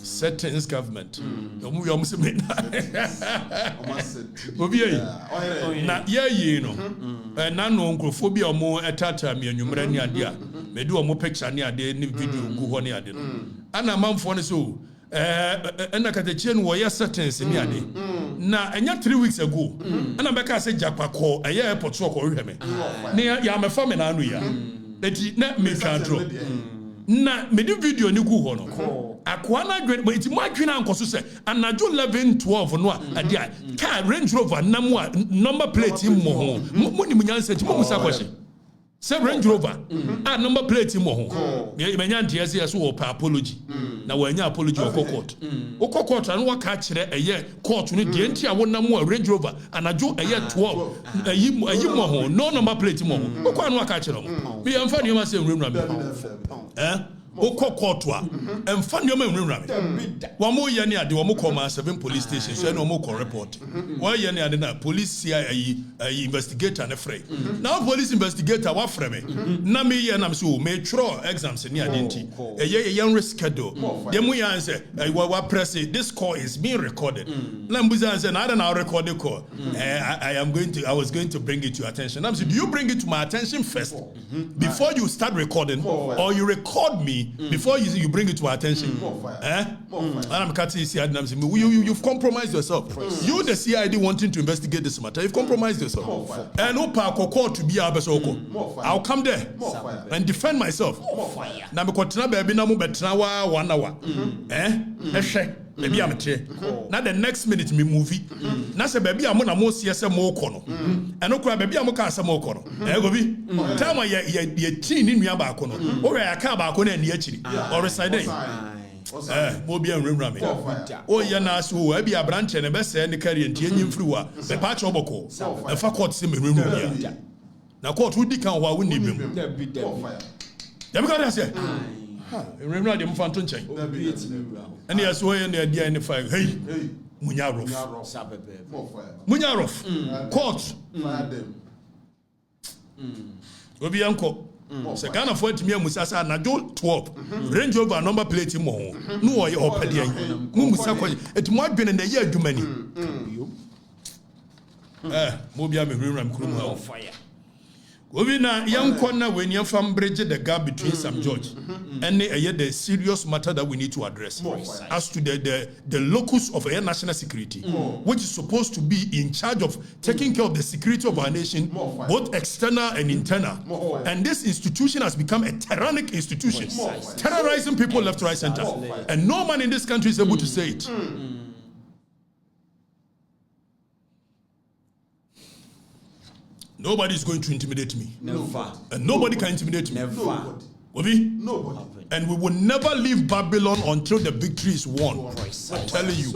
Speaker 1: Settings government. Bobby, na ye no. And none uncle phobia or more atata me and you mrenia dia. Me do a more picture near the video go on near the. And a month for so. And I can chain wire settings in Yadi. na enya 3 weeks ago ana beka say Jakpa call eye airport so ko hwe me na ya me fa me na anu ya eti na me twa draw na me di video ni gu ho no akwa na dwen eti mo adwena ankoso se anajo 11-12 no ade a car Range Rover namu a number plate mo ho mo ni munyansa ti mo musa kwashe se Range Rover a number plate mo ho me nya ntia se so wo pa apology na wo anya apology wo court wo court na wo ka kire eye court no de ntia wo namu a Range Rover anajo eye 12 ayi mo ho no number plate mo ho wo kwa no ka kire mo me amfa ne ma se nwura me Okokotwa emfa nyoma nwura me wa mo ye ne ade wa mo call 7 police station so no mo call report wa ye ne ade na police investigator na frey now police investigator wa frey me na me ye na me so me tro exams ne ade nti ye reschedule dem we answer wa press this call is being recorded na mbuza answer na na record the call I was going to bring it to your attention. I'm saying, do you bring it to my attention first before you start recording, or you record me before you bring it to my attention? And I'm cutting CID and I'm saying, you've compromised yourself. You, the CID, wanting to investigate this matter, you've compromised yourself. And Opa to be I'll come there and defend myself. Now, baby, now 1 hour. Maybe I'm now the next minute me movie. Now say baby I'm na mo siese mo kono. And okura baby I'm ka asa mo kono. Go bi. Time ye chin ni nua ba kono. O we aka ba kono na akiri. Or reside. Mo bi anwura me. O ye na so e bi abranche ne be se ne carry ntie nyimfiri wa. Be pa che oboko. E fa court se me nwura ya. Na court wudi kan wa woni bim. Dem ka say remember the mfanto nchen and yes we and the in fire hey munyarof court obi yanko se Ghana for timi amusasa na do 12 Range Rover number plate mo no wo ye opede mu musa kwa etimo adwene na ye adwumani mo bia me hwera mkrum ha fire Obi na yankon na when you fam bridge the gap between Sam George and the serious matter that we need to address as to the locus of air national security, which is supposed to be in charge of taking care of the security of our nation, both external and internal. And this institution has become a tyrannic institution, terrorizing people left, right, center. And no man in this country is able to say it. Nobody is going to intimidate me. Never. And nobody can intimidate me. Never. Nobody. And we will never leave Babylon until the victory is won. I'm telling you.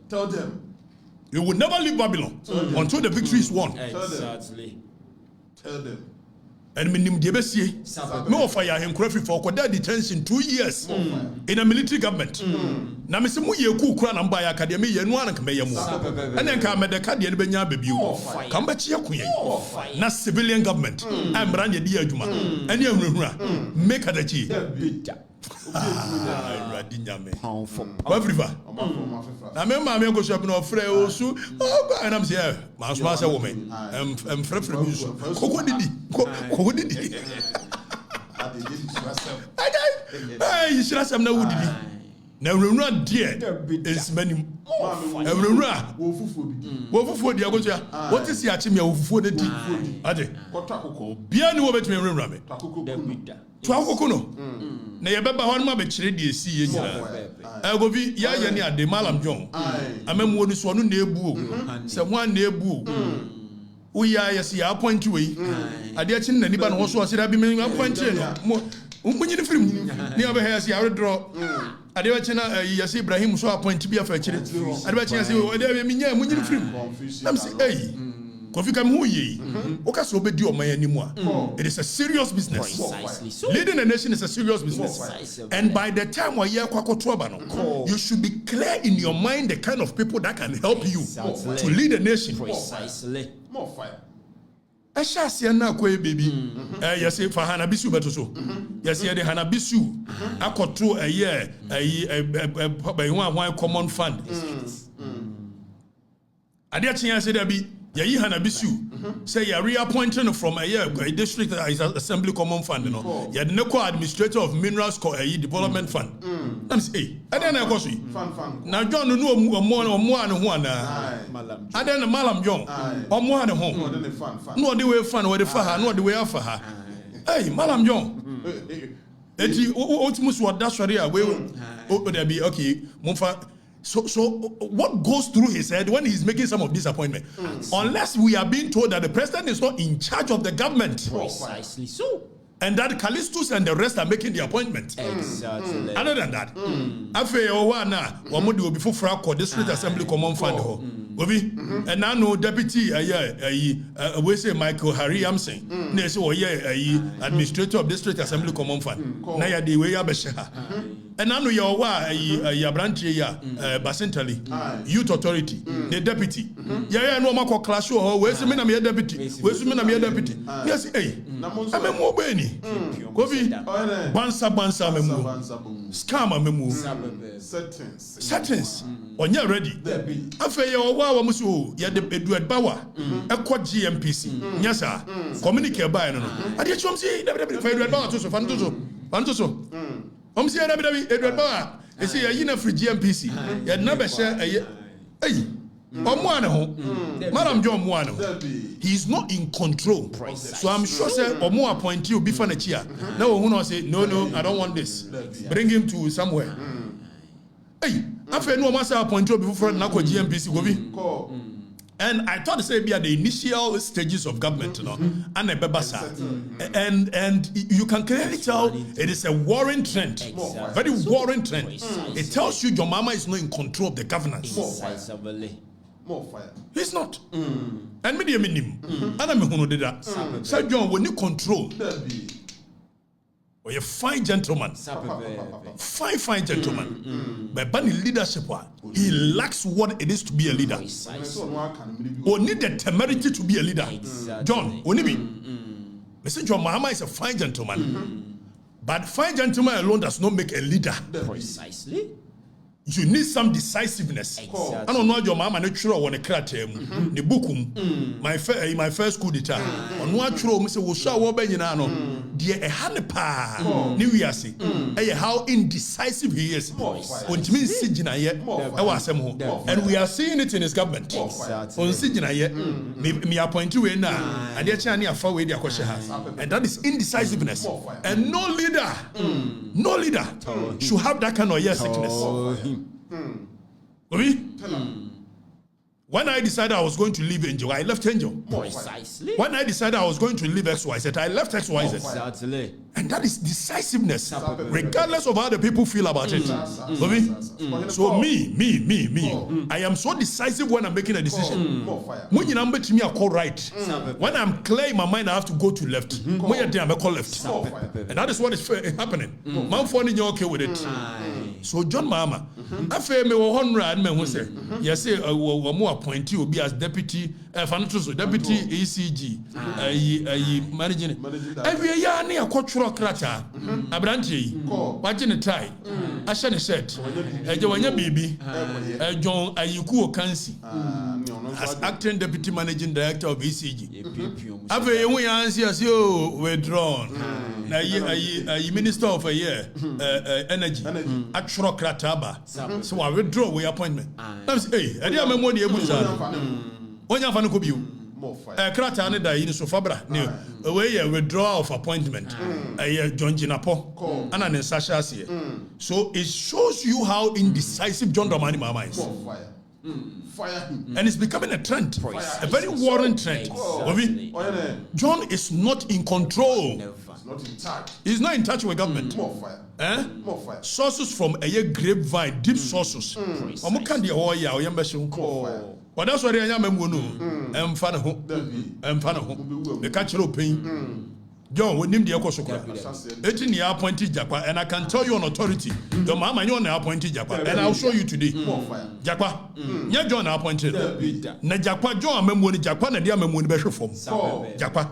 Speaker 1: Tell them. You will never leave Babylon until the victory is won.
Speaker 16: Exactly. Tell them.
Speaker 1: And minim debesie me offer ya henkrofi for koda detention 2 years in a military government. Na me se mu ye ku kura na mba ya akademi ye nu an kama ye mu. Ene nka medeka de ne benya babiu. Ka mba chi yakuye. Na civilian government am ran ye di adwuma. Ene ahurahura make adachi. Radi nyame. Afrifa. Na me ma me go shop no frɛ osu. And I'm say ma so ase wo me. Em frɛ mi so. Koko didi. Ay, shirasam na wudidi. Na wurunura die is many. Wurunura wo fufuo di agoja. What is ya chimia wo fufuo de di. Ade. Bia ni wo betime wurunura me. To akoko no. Na ye beba ho no ma be kire di esi ye nyina. Ego bi ya ye ni ade malam John. Amemu oni so no na ebu o. Se mo na ebu o. Uya yesi ya appoint we. Ade a chin na nipa no so asira bi me appoint no. Munyi ni film ni abe ha yesi ya draw. Ade a chin yesi Ibrahim so appoint bi afa kire. Ade a chin yesi ade me nya munyi ni film. Nam say hey. Kofi kam hu yi. Oka so obedi o man animu a. It is a serious business. Leading a nation is a serious business. And by the time we hear kwakoto aba no, you should be clear in your mind the kind of people that can help you to lead a nation.
Speaker 16: Precisely. More fire.
Speaker 1: Ashasi na kwa baby. Yesi fa hanabisu beto so. Yesi de hanabisu akoto eye by one common fund. Ade a chin yesi da bi Yayi Hanabisu say you reappointing from a district assembly common fund, you know. You the co-administrator of minerals development fund. I'm say, I don't know fund. Now John no more and one. I don't know Malam John or more than home. No the way fund or the faha, no the way for her. Hey, Malam John. Eti ultimus what that's right we there be okay, Monfa. So what goes through his head when he's making some of these appointments? Unless we are being told that the president is not in charge of the government.
Speaker 11: Precisely so.
Speaker 1: And that Callistus and the rest are making the appointment.
Speaker 11: Exactly.
Speaker 1: Other than that, after Owana, Wamudu will be for Frako, district assembly common fund. And now no deputy, we say Michael Harry Amson, Nes or administrator of district assembly common fund. Naya de way and now you are branch Basentally, youth authority, the deputy. Yeah, no more clash or where's the men deputy? Where's the men deputy? Yes, hey, I'm a mobile. Kofi bansa memu scam memu settings onya ready afa ye owa musu ye de Edward Bawa ekọ GMPC nyasa communicate by no ade chom si Edward Bawa to so fan to so si Edward Bawa e say ye na free GMPC ye na be share eh Madam John Mwano, he is not in control. So I'm sure say Omo appointee will be fanachia. Now who say no, I don't want this. Bring him to somewhere. Hey, after no master appointee before Nako GMPC go be. And I thought to say be at the initial stages of government, you know, and a bebasa, and you can clearly tell it is a warring trend, very warring trend. It tells you your mama is not in control of the governance.
Speaker 16: More fire.
Speaker 1: He's not. And me minim. And I'm who did that. Sir John, when you control, or a fine gentleman, fine gentleman, but bunny leadership, he lacks what it is to be a leader. Or need the temerity to be a leader. John, Onimi, Mr. John Mahama is a fine gentleman, but fine gentleman alone does not make a leader.
Speaker 11: Precisely.
Speaker 1: You need some decisiveness. I don't know your mama natural when a kratem, the bookum, my first coup d'etat. On one true, Mr. Wusha Wobenano, dear a hanepa, New Year's, how indecisive he is. When to me, Sijina yet, and we are seeing it in his government. On Sijina yet, me appoint you in now, and yet Chani are far away their question has. And that is indecisiveness. And no leader should have that kind of sickness. When I decided I was going to leave Angel, I left Angel.
Speaker 11: Precisely.
Speaker 1: When I decided I was going to leave XYZ, I left XYZ.
Speaker 11: Exactly.
Speaker 1: And that is decisiveness, regardless of how the people feel about it. So me, I am so decisive when I'm making a decision. When you number to me, I call right. When I'm clear in my mind, I have to go to left. When you're there, I call left. And that is what is happening. Man, for you okay with it. So John Mama, I feel me 100 men will say, yes, more appointee will be as deputy, deputy ECG, managing. Every year near cultural crata, a brandy, watching a tie, I shall have said, a Joanna baby, a John Ayuku Kansi, as acting deputy managing director of ECG. Every we answer as you withdrawn. Now, a minister of a year, energy, actual crataba. So I withdraw your appointment. Hey, I didn't remember the Abuja. When you have a you. Kratane da yin so fabra ne we withdrawal of appointment John Jinapo and an Sasha here. So it shows you how indecisive John Dramani Mama is. Fire. And it's becoming a trend, a very worrying trend. John is not in control.
Speaker 16: He's not in touch.
Speaker 1: He's not in touch with government.
Speaker 16: More fire.
Speaker 1: More fire. Sources from a grapevine, deep sources. But that's what I am. The catcher pain. John, we name the Okosokra. 18 year appointed Japa, and I can tell you on authority, the mama you appointed Japa, and I'll show you today. Japa, yeah, John appointed. Na Japa, John, Memoni Japa, and the Memoni Besho form. Japa.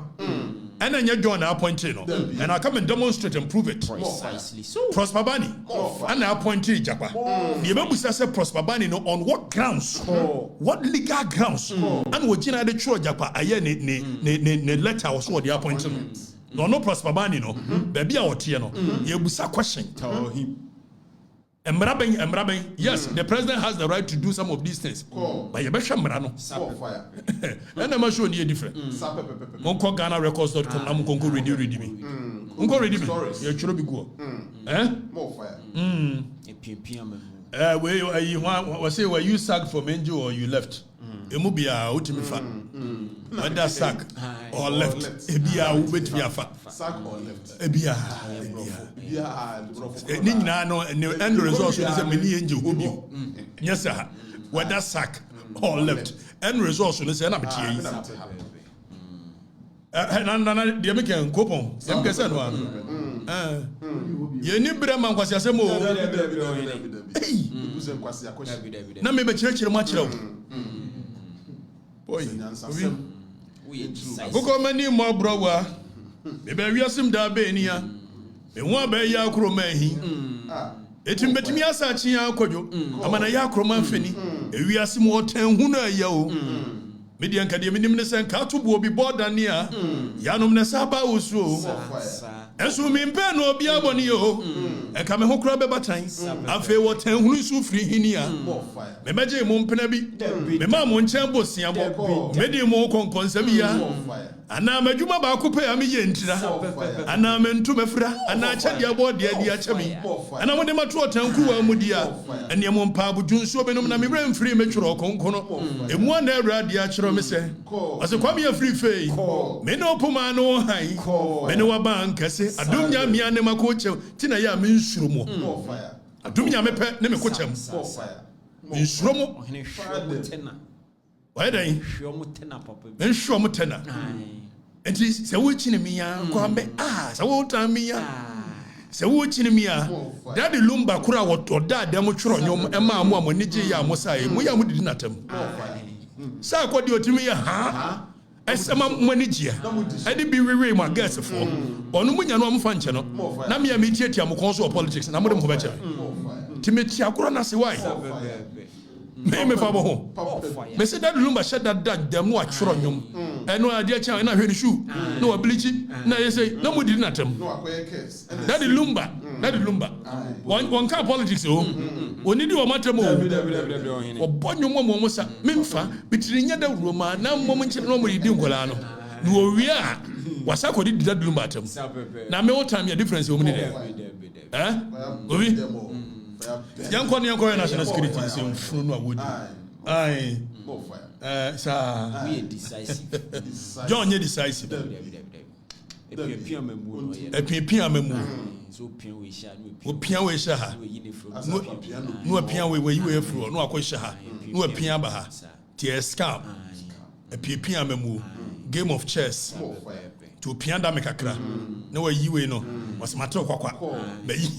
Speaker 1: And then you join appointed, and I come and demonstrate and prove it.
Speaker 11: Precisely so.
Speaker 1: Prosper Bani, and I appointed Japa. The Abu Sasa Prosper Bani on what grounds? What legal grounds? And what Gina the Chua Japa, I ne letter was what the appointment. No Prosper Bani, no, baby or Tiano. You will question. Tell him. Embrabe, yes, the president has the right to do some of these things. But you better Mrano. And I'm sure you're different. Monko Ghana Records.com, I'm going to read me. Unko read me. You're sure be good.
Speaker 16: More fire.
Speaker 1: Were you sacked from NGO or you left? Emubia Utimifa. Whether sack or left. Ebia wait me afa.
Speaker 16: Sack or left.
Speaker 1: Ebia. Nina no end result is a mini angel who be. Yes, sir. Whether sack or left. End result is an appeal. And the American coupon. Some can say one. You need Breman was a more. Now maybe church much. Boy, go many more brother. Maybe we are some Darbania. And one by Yakromahi. It in Betimia Sachia Kojo. Amana Yakroman Fini. We are some more 10 Huna Yao. Median Cademinis and Katu will be bored than near Yanum Nasaba Usu. And so mean Ben or Biabonio. And come home crab about time. I feel what 10 Hulusu free here. Memaje Mompenabi. Memam Chambo Siamo. Medium more Consabia. And I'm a Juma Bakupe Amientra. And I'm in Tumefra. And I check your body at the Achami. And I want them at Rotanku Mudia. And Yamon Pabu Junso Benum free metro Concono. And one there radiature. As a Kwame free fay, Meno Pomano high, Menoa Bank, I say, Adunya Mianema coach, Tina ya Minshrumo. Adunya Mepe, Nemecoacham. Minshrumo, why they? And Shomutena. And she's a witch in me, Kwame, so old time me. So witch in me, Daddy Lumba Kura or Dad Demotronium, and Mamma Monija Mosai, Muya Mudinatum. Sa kwa dio timi ya ha esema manager ade bi wewe ma gas for onu munya no mfanche no na me ya metie am konso politics na modem ko beche timi tia koro na se why me fa bo ho me se that lumba shed that dem no atworo nyom eno ade cha na hwe ni shoe no ability na yese na mudi na tem
Speaker 16: no akoye case
Speaker 1: that lumba one kind politics o oni di o matem o obonyo mo sa memfa bitirinya da roma na mo nche no mo di ngola no no owie a wasa ko di that lumba tem na me what time ya difference o mo ni there obi yanko national security is in front of wood aye sa
Speaker 11: we decisive
Speaker 1: John ye decisive
Speaker 11: epia
Speaker 1: memu
Speaker 11: so pia we sha
Speaker 1: ha no pia we you afro no akosha ha no pia ba ha tie scam epia memu game of chess to pia da mekakra na we yiwe no was matter kwakwa bayi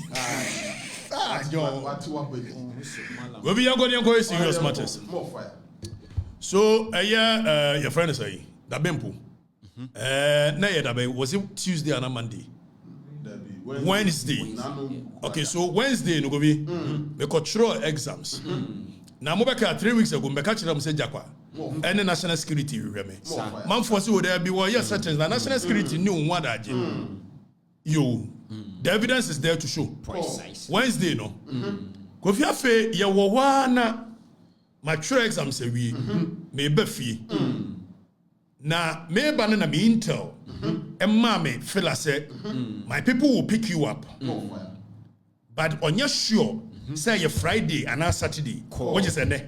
Speaker 1: John we be going to serious matters so your friend is say that bempo na ye dabe was it Tuesday and Monday Wednesday. Okay, so Wednesday no go be control exams. Na mo beka 3 weeks ago me catch them say jakwa. Any national security we me. Man force wo there be wo yes certain national security new one daje. Yo. The evidence is there to show.
Speaker 11: Precise.
Speaker 1: Wednesday no. Kofi afa ye wo wa na mature exams we me be fie. Na me ba na me intel emma me feel say my people will pick you up but on your sure say your Friday and a Saturday which is ene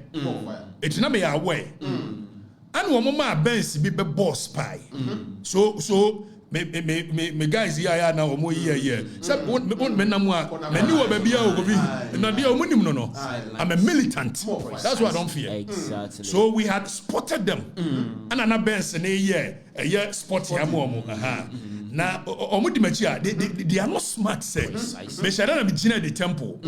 Speaker 1: it na me away and wo mama benz be boss spy so me guys here na omo here say me na mo a me ni wo ba bia o bi na dia omo nim no I'm a militant that's why I don't fear
Speaker 11: exactly
Speaker 1: so we had spotted them and na benz na here spot ya mo na omo di machi a they are not smart say me share na me gina the temple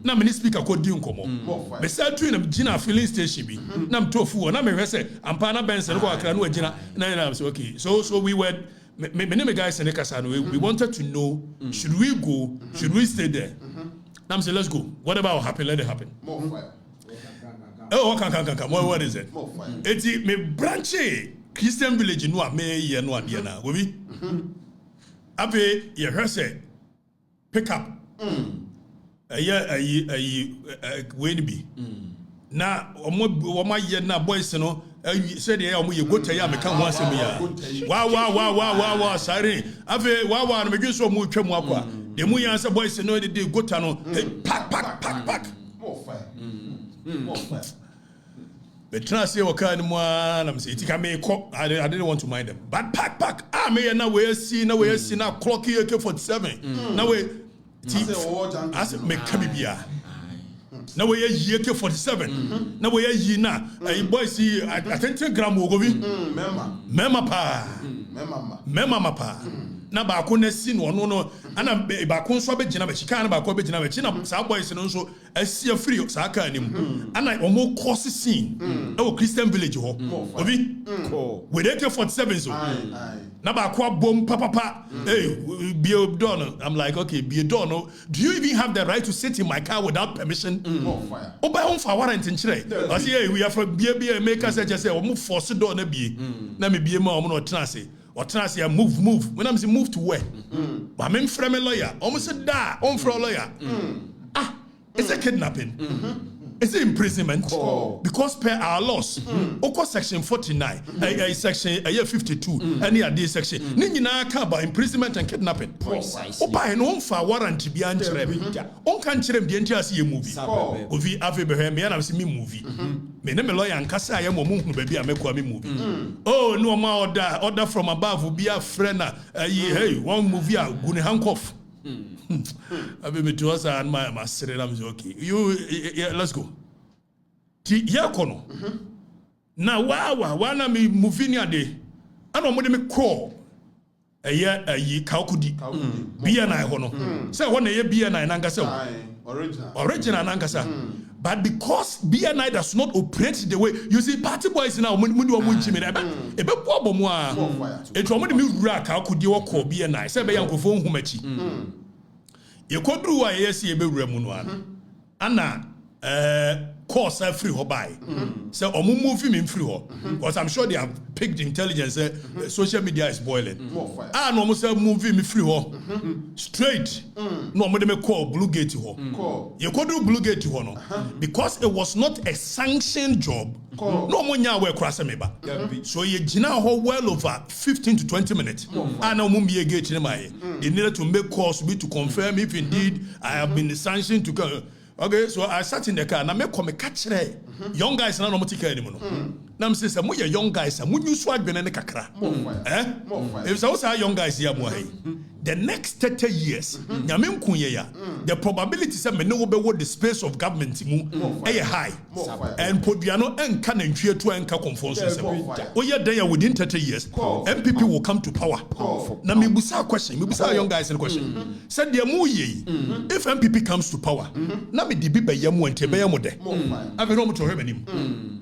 Speaker 1: na me speaker ko di nkomo me say tu na me gina filling station bi na me tofu na me hwe say ampa na benz no ko akra no agina na say okay so we were me name guys in Ekasano. We wanted to know should we go? Should we stay there? Now I'm saying let's go. Whatever will happen, let it happen.
Speaker 16: More fire.
Speaker 1: Oh, come. What is it?
Speaker 16: More fire.
Speaker 1: It's me branch Christian village no me ye no ade na. Go bi. Abe ye hwese pick up. When be na omo ye na boys no said ye omo ye go tell ya me kan ho asem ya wow sorry ave wow no me dwen so omo twam akwa de mu yan say boys no de go ta no pack
Speaker 16: more fire more fire
Speaker 1: but trust you can mo na me say it can me cop I didn't want to mind them but pack me na we see na clock AK47 na we I said me kabibia na we ye AK47 na we ye na boys see attention gram wo go bi mema pa na ba ko na si no ana ba ko nso be gina ba chika na ba ko be gina ba chi na sa boys no nso asia free sa aka anim ana omo course scene na wo Christian village ho obi we AK47 so na ba ko bom papa hey be done I'm like okay be done no do you even have the right to sit in my car without permission
Speaker 16: fire
Speaker 1: oba on for warrant in chire I say hey we are from be make us just say omo force door na bie na me bie ma omo no tena say or trans here move when I'm saying move to where but I'm from a lawyer almost said da on for a lawyer it's a kidnapping it's an imprisonment because per our laws oko section 49 section 52 any other section ni nyina ka about imprisonment and kidnapping opa no for warrant bi an kire on kan kire bi enti ase ye movie ovi ave be me na me movie me ne me lawyer nkasa ya mo hu ba bi amekwa me movie oh no ma order from above bi a friend hey one movie a gune handcuff I've been to us and my master. I'm okay. Let's go. Yakono. Now, wow, me moving a day. I don't want me call a year Kaukudi. Be an eye hono. So one a year be an eye Nankasa. Original Nankasa. But because BNI does not operate the way you see, party boys now, when you are watching me, a bit problem. It's only me rack. How could you call BNI? Say, by Uncle Phone Humachi. You could do a yes, you be remunuan. Anna, course, I free her by. So, or move him in free her. Because I'm sure they have picked intelligence. Social media is boiling. I almost move him free her. Straight. No, me call Blue Gate to her. You could do Blue Gate to her because it was not a sanctioned job. No one ya we cross me ba. So you jina ho well over 15 to 20 minutes. And no mumbi gate in my. They needed to make calls to confirm if indeed I have been sanctioned to go. Okay, so I sat in the car and I make come catch young guys na no motika anymore. Now I'm saying some young guys, some you swag ben and kakra. If so young guys here mo the next 30 years, nyame nkunye ya, the probability say me no be what the space of government mu high. And Podiano enka na ntwe to enka conference. Oye there within 30 years, MPP will come to power. Na me busa question, me busa young guys in question. Said the mu ye, if MPP comes to power, na me di be ya mu ente be ya mu de. Ave no mo to hebe nim.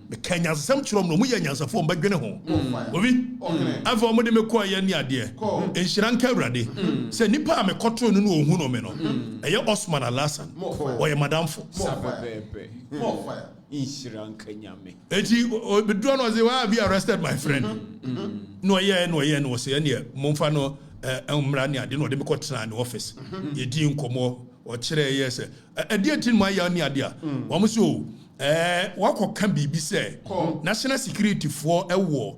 Speaker 1: Me Kenya sam chrom no mu ya nyansa fo mbadwene ho. Obi, ave mo de me ko ya ni ade. Enhyiranka awrade. Say nipa me control no ohun no me no. Eye Osman Alasan. Or ye madam fo.
Speaker 16: More fire.
Speaker 11: Inhyiranka nyame.
Speaker 1: Eti bedro no say why be arrested my friend. No say ne momfa no mra ne ade no de me ko tena ne office. Ye di nkomo o kire ye say e de tin ma ya ne ade a. Wo mo so wako kan bibi say national security for ewo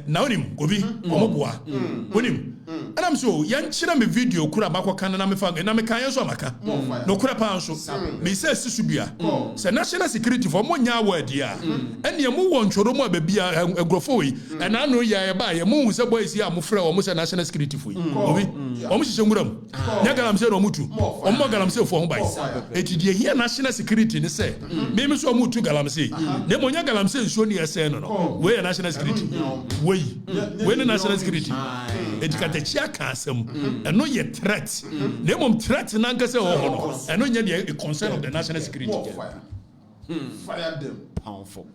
Speaker 1: na onim gobi omoboa onim and I'm so yan chira me video kura makwa kan na me fa na me kan so amaka no kura pa so me say sisubia say national security for monya word ya and ye mu won choro mu abia agrofo yi and na no ya ba ye mu say boys ya mu frɛ wo mu say national security for yi obi o mu hihye nguram nya galam say no mutu o mu galam say for ho bai etidie here national security ni say me so mutu galamse ne monya galamse nso ne ese no we national security we national security Okatakyie aka asem eno ye threat ne mom threat na nkase ho no eno nya the concern of the national security
Speaker 16: fire them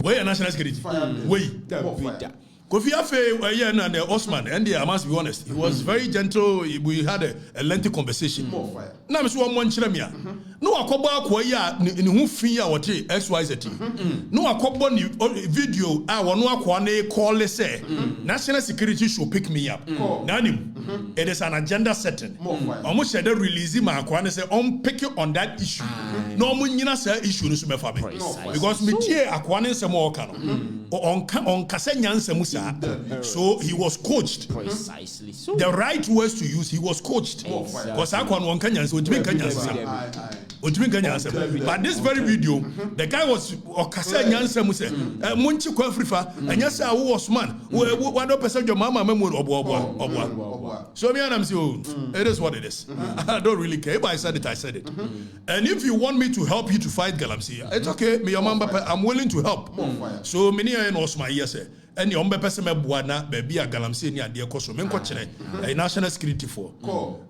Speaker 1: we national security we Kofi Afe and Osman, and I must be honest, he was very gentle. We had a lengthy conversation. Now, I'm so one chiremia. No, I call back where ya in who fear what XYZ. No, I call one video. I want to call say national security should pick me up. Nanim, it is an agenda setting. Almost said release my aquane say on pick you on that issue. No, Munina say issue no sume fabi because me tie aquane some more kano on Kasenya Musa. So he was coached.
Speaker 11: Precisely. So
Speaker 1: the right words to use, he was coached. Because I can't want Kenyans, but this very video, the guy was Okatakyie Musa, Okatakyie Afrifa, and yes, I was man. What do person your mama memory of? So me and I'm saying, it is what it is. I don't really care, but I said it. And if you want me to help you to fight Galamsey, it's okay. Me your mama, I'm willing to help. So many I know my yes. And your person me buana baby a Galamsey ni ade koso me nkokyere national security for.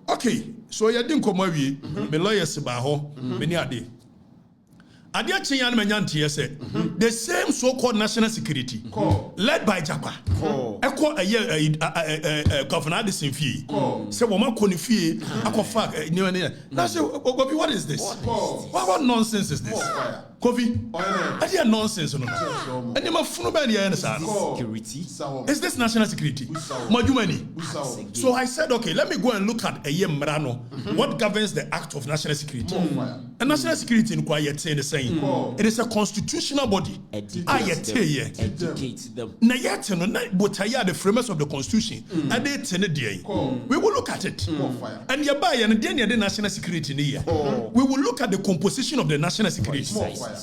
Speaker 1: Okay, so you didn't come away. Me lawyers ba ho me ni ade. Ade akyen me nyantie say the same so-called national security led by Japa. Eko governor Addison fie. Say wo ma koni fie akofa ni. Now say what is this? What nonsense is this? Kofi, I hear nonsense. And you must security. Is this national security? So I said, okay, let me go and look at Mrano. What governs the Act of National Security? And national security in quiet saying the same. It is a constitutional body. Educate them. The framers of the Constitution. We will look at it. And the national security. We will look at the composition of the national security.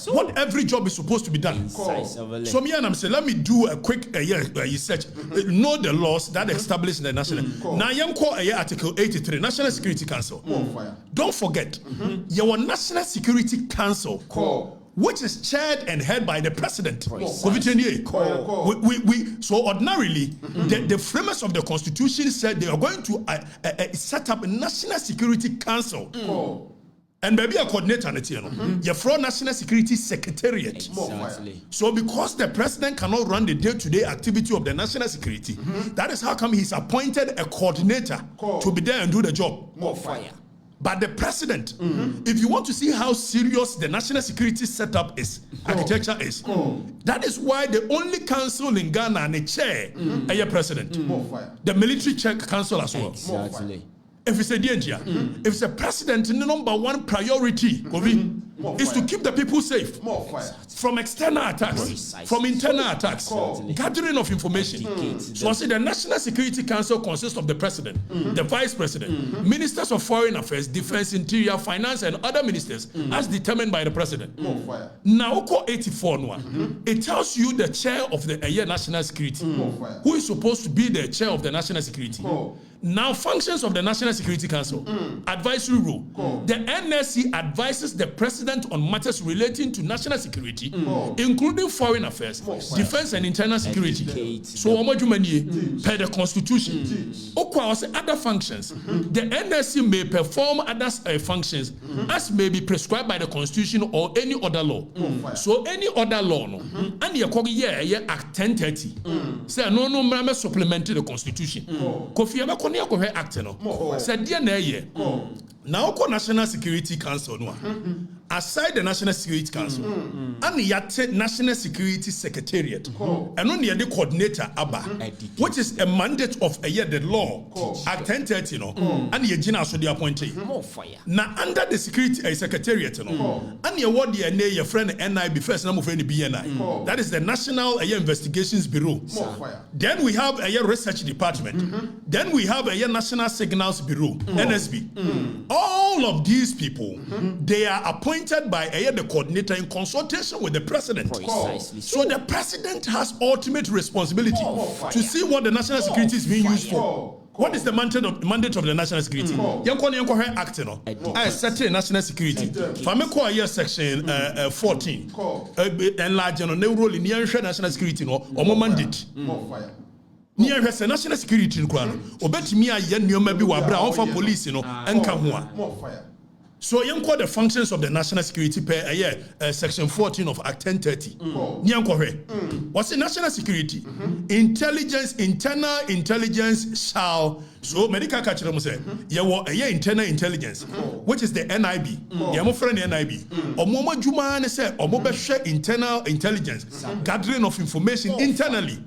Speaker 1: What every job is supposed to be done. So me and I'm saying, let me do a quick research. Know the laws that establish the national. Now I call Article 83, National Security Council. Don't forget, your National Security Council, which is chaired and held by the president. So ordinarily, the framers of the Constitution said they are going to set up a National Security Council. And maybe a coordinator on it, you're from National Security Secretariat. Exactly. So because the president cannot run the day-to-day activity of the national security, that is how come he's appointed a coordinator to be there and do the job. More fire. But the president, if you want to see how serious the national security setup is, architecture is, that is why the only council in Ghana and a chair, a president. The military council as well. Exactly. If it's a danger, if it's a president, the number one priority is to keep the people safe from external attacks, from internal attacks, gathering of information. So I say the National Security Council consists of the president, the vice president, ministers of foreign affairs, defense, interior, finance, and other ministers as determined by the president. Now, 84 it tells you the chair of the national security, who is supposed to be the chair of the national security. Now, functions of the National Security Council, advisory role. The NSC advises the president on matters relating to national security, including foreign affairs, defense and internal security. So, per the Constitution, other functions. The NSC may perform other functions as may be prescribed by the Constitution or any other law. So, any other law, and you Act 1030, say no supplemented the Constitution. Kofi Act said now National Security Council aside the National Security Council and the National Security Secretariat and only the coordinator ABBA, which is a mandate of the law Act 1030 and the Gina so the appointee. Now under the Security Secretariat and your word your friend NIB first name of any BNI, that is the National Investigations Bureau. Then we have a research department. Then we have a National Signals Bureau, NSB. All of these people, they are appointed by the coordinator in consultation with the president. So the president has ultimate responsibility to see what the national security is being used for. What is the mandate of the national security? Act I set national security. Fameko here section 14. Enlarge on the role in the national security or mandate. Near her national security in Kwan, or bet me a young maybe were brown for police, and come one. So you call the functions of the national security per section 14 of Act 1030. What's the national security? Intelligence, internal intelligence shall. So medical catcher say, internal intelligence, which is the NIB. My friend NIB. Omomo Juma say omobe share internal intelligence, gathering of information internally.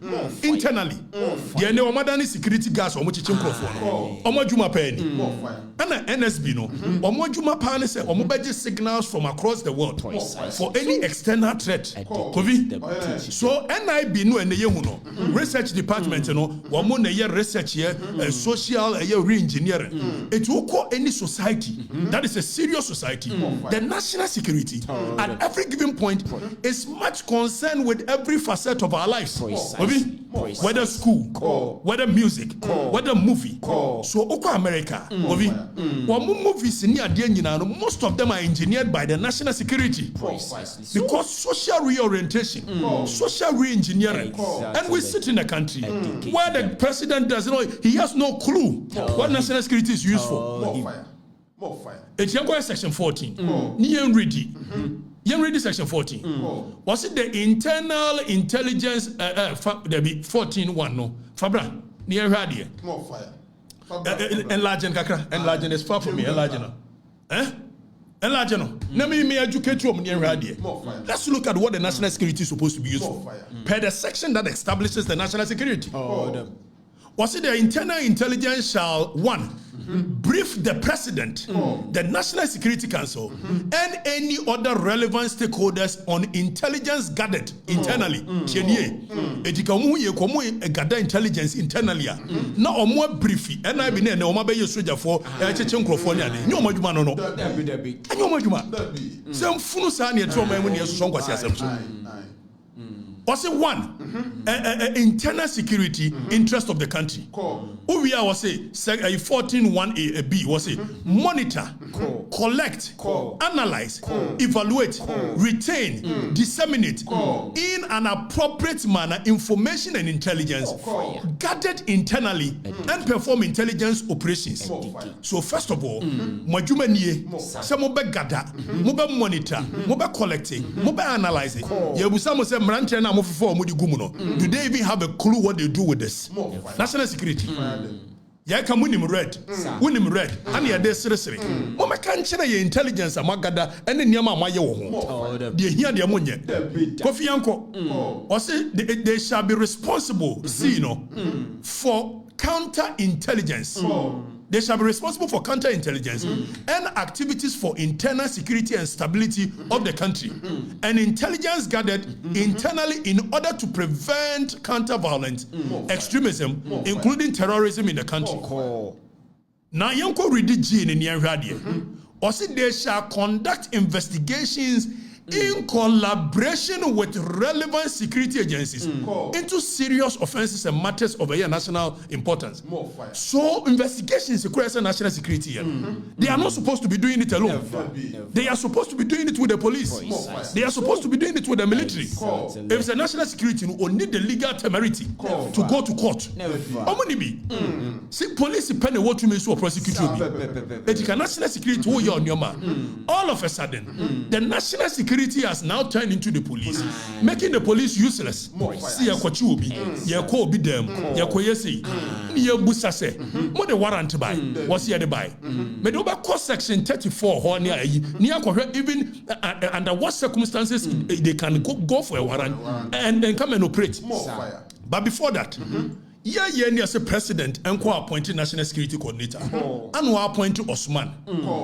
Speaker 1: Internally. The Omadani security gas omo chichim profo. Omo Juma penny. And NSB no. Omo Juma pane say omobe signals from across the world for any external threat. So NIB no and the research department no omo na research here social re-engineering. It will call any society that is a serious society. The national security at every given point is much concerned with every facet of our lives. Whether school, whether music, whether movie. So Oko America, movies in most of them are engineered by the national security. Because social reorientation, social re-engineering, and we sit in a country where the president doesn't know, he has no clue what national security is used for.
Speaker 16: More fire.
Speaker 1: It's your section 14. Niyan ready section 14. Was it the internal intelligence? There be 14:1 no. Fabra niyan ready.
Speaker 16: More fire.
Speaker 1: Enlarging kakra. Enlarging is far from me. Enlarging. Enlarging no. Let me educate you on niyan ready. Let's look at what the national security is supposed to be used for. Per the section that establishes the national security. Was it the internal intelligence shall 1 brief the president, the National Security Council, and any other relevant stakeholders on intelligence gathered internally. Gather intelligence internally. Now, or more briefly, and I've been in the Omabe soldier for California. No more no. Some Funusani Trauma when you're strong was was it 1 internal security interest of the country? We are was a 14:1A was it monitor, collect, analyze, evaluate, retain, disseminate in an appropriate manner information and intelligence gathered internally and perform intelligence operations. So first of all, majuma niye se mo be gather, mo be monitor, mo be collecting, mo be analyzing. Yebusa say mranche na mo fofo mo di gumu no. Do they even have a clue what they do with this? National security. Ya ka munim red. And ya dey sere. Mo me kan kire ye intelligence amagada ene niam amaye wo ho. De hia de mo nye. Kofi yanko. O say they shall be responsible, for counter-intelligence. They shall be responsible for counter-intelligence and activities for internal security and stability of the country, and intelligence gathered internally in order to prevent counter-violence, extremism, including terrorism in the country. Now, Yanko read G in Yanradia. Also, they shall conduct investigations in collaboration with relevant security agencies into serious offenses and matters of national importance. So investigations across national security, they are not supposed to be doing it alone. They are supposed to be doing it with the police. They are supposed to be doing it with the military. If it's a national security, we need the legal temerity to go to court. How many be? See, police penny what to me so prosecute you. It's a national security who you on your man. All of a sudden, the national security has now turned into the police, making the police useless. See ya kwachi obi, ya ko obi dem, ya ko yesi, ni ya busa se, mo the warrant buy, was here the buy. Me do ba court section 34 ho ni ayi, ni akwohwe even under what circumstances they can go for a warrant and come and operate. But before that, ni as a president and appointed national security coordinator, and who appointed Osman.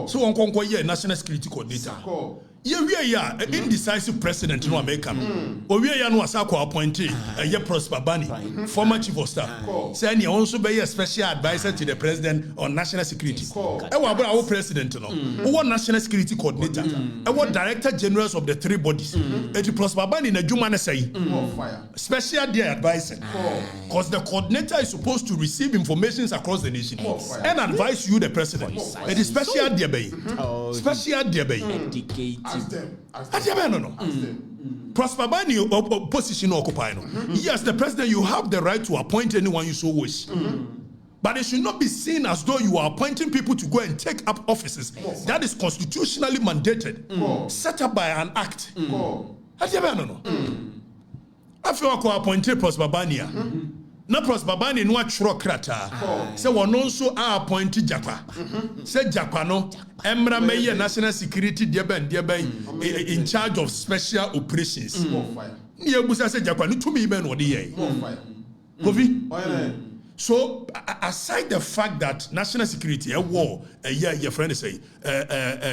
Speaker 1: So on conquer national security coordinator. Indecisive president in America. We are no asako appointed Prosper Bani, former chief of staff. Saying he also be a special advisor to the president on national security. Our president no, national security coordinator, our director generals of the 3 bodies. Prosper Bani na Juma say special dear advisor, because the coordinator is supposed to receive information across the nation and advise you the president. It is special dear bay, special dear bay.
Speaker 16: Ask them.
Speaker 1: Prosper Bani position occupy. Yes, the president, you have the right to appoint anyone you so wish. But it should not be seen as though you are appointing people to go and take up offices that is constitutionally mandated, set up by an act. I feel like I appointed Prosper Bania. Na Prosper Bania no atro krata. Say one also appointed Japa. Say Japa no Emra Meye National Security Diaben in charge of special operations. Niye busa say Japa no to me ben wodi ye. Kofi. So aside the fact that national security a war your friend say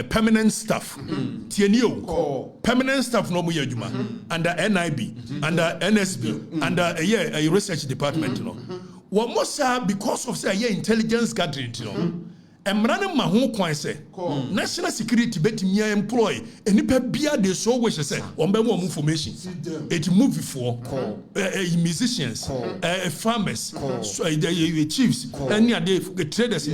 Speaker 1: permanent staff permanent staff no mu adwuma under NIB under NSB under a research department what most because of say intelligence gathering Emrane ma ho kwan say national security betimi employ enipa bia de so wish say on be more information it movie for musicians farmers chiefs any the traders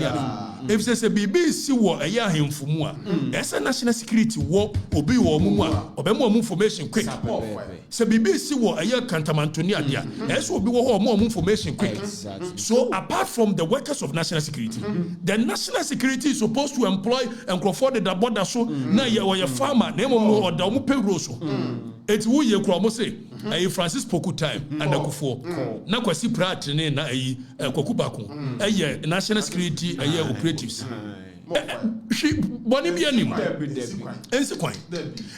Speaker 1: if say BBC wo eya ahemfumu a esa national security wo obi wo mu a obe more information quick say BBC wo eya kantamantoni ade a esa obi wo more information quick. So apart from the workers of national security the national security is supposed to employ and crowd the border so na your farmer na mo or da mo payroll so it wo ye kro mo say Francis Poku time and Akufo na kwasi prat ne na Kwaku Bako national security operatives she boni bi anim ense kwan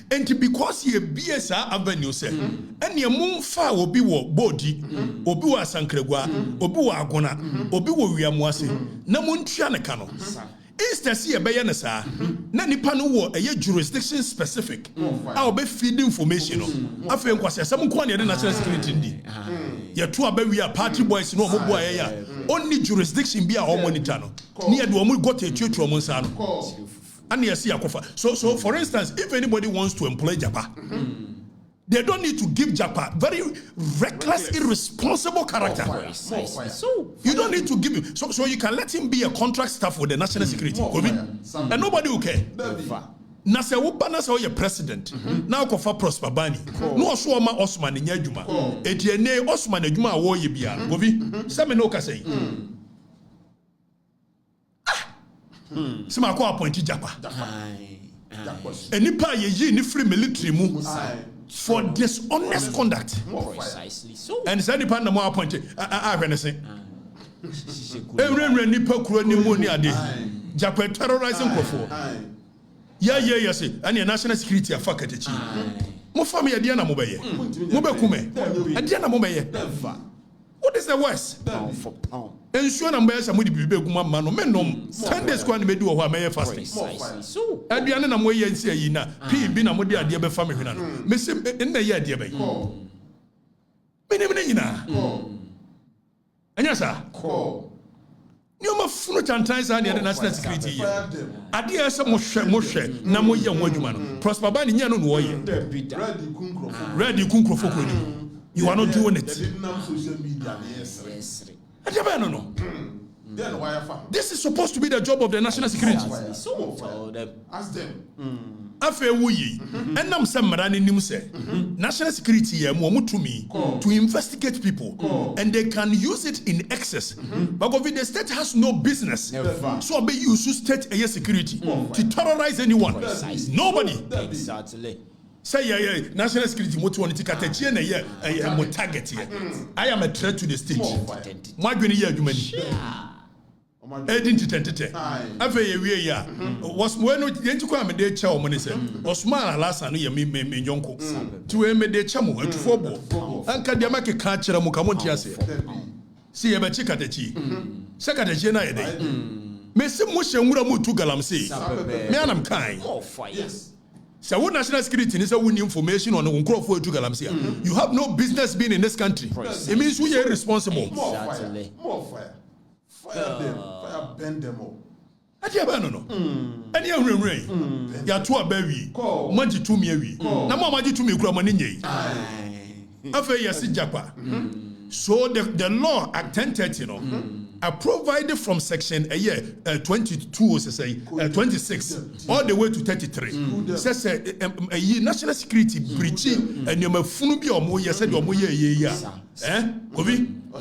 Speaker 1: enti because ye BSA avenue say ene mumfa obi wo bodi obi wo asankregua obi wo agona obi wo wiamuase na muntua ne ka no instead see ebeye ne saa na nipa no wo jurisdiction specific a obe feed information no afen kwase asem ko na national security ndi ye to abawi a party boys no mo boa ya only jurisdiction bi a o monitor no ni ye de o mo got etuatu o mo nsa no and ye see akofa so for instance if anybody wants to employ Japa they don't need to give Japa very reckless, irresponsible character. You don't need to give him. So you can let him be a contract staff with the national security. And nobody will care. Na se wo ba na se o president na akofa Prosper Bani no so ma Osman nya adwuma etiene Osman adwuma a wo ye bia gobi se me no ka sei se ma ko appoint Japa enipa ye yi ni free military mu for dishonest conduct. Precisely so. And said the partner more appointed. I can say. Every nipa kuro ni mu ni ade. Japa terrorizing kofo. Yeah, say. And your national security afa Okatakyie. Mo family ade na mo beye. Mo be kume. Ade na mo beye. What is the worst? Pound for pound. Ensure na mbe sa mo di bibe guma ma no menom 10 days kwa na be di wo ho amaye fasting. So aduane na mo ye nsi ayi na bi na mo di ade be fa me hwena no me se nna ye ade be me nyina anya sa ni o ma funu chantan sa na national security ye ade ya se mo hwe na mo ye ho adwuma no Prosper Bani nya no wo ye ready kunkrofo ko ni you are not doing it. Yes. No. This is supposed to be the job of the national security. Ask them. Afe wuyi. Enam se marani nim se. National security ye mo mutumi to investigate people and they can use it in excess. But the state has no business. So be use state security to terrorize anyone. Nobody. Exactly. Say national security motu on Okatakyie na ye mo target here. I am a threat to the state. My dwene ye adwumani. Identity. Afa ye wie ya. Was when yentuko am de cha o mo ne se. Osman alasa no ye me nyonko. Ti we me de cha mo atufo bo. Anka de make ka kire mo ka mo ntiase. Si ye be Okatakyie. Se Okatakyie na ye dey. Me se mo hyenwura mo tu galamse. Me anam kan. Yes. So what national security is a winning information on the crop for Galamsia. You have no business being in this country. It means we are responsible. More fire. Fire them. Fire bend them all. No. And you rain. Ya to a berry. Manji to me. Na mama to me, Gramani. After Yasi Japa. So the law Act 1030, provided from section 22, 26, all the way to 33. Says national security breaching and you funu bi omo ye said omo ye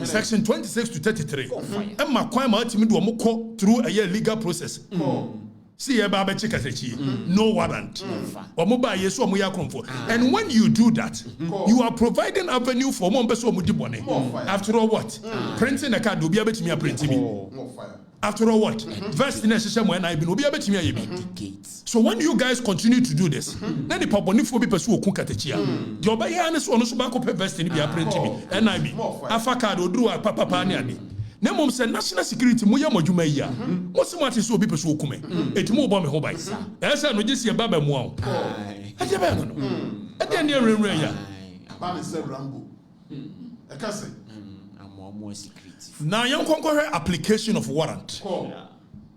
Speaker 1: section 26 to 33. And my kwan ma timi do omo ko through a legal process. See about no warrant. And when you do that, you are providing avenue for more person. After all, what? Printing a card will be able to me a printing. After all, what? First in a system when I will be able to me. So when you guys continue to do this, then the public will be pursued Okatakyie. The Obayanis on the back of a vest in the printing. And I be Afa card or do a papa pani. Nemo say national security mo ya modwuma yi a mo se mo ate so obi peso okume etimo obo me ho bai esa no gisi e baba mu a ade ba no ade ne renren ya
Speaker 16: ba ne se rambo e ka se
Speaker 11: amo security
Speaker 1: na yan konkohwe application of warrant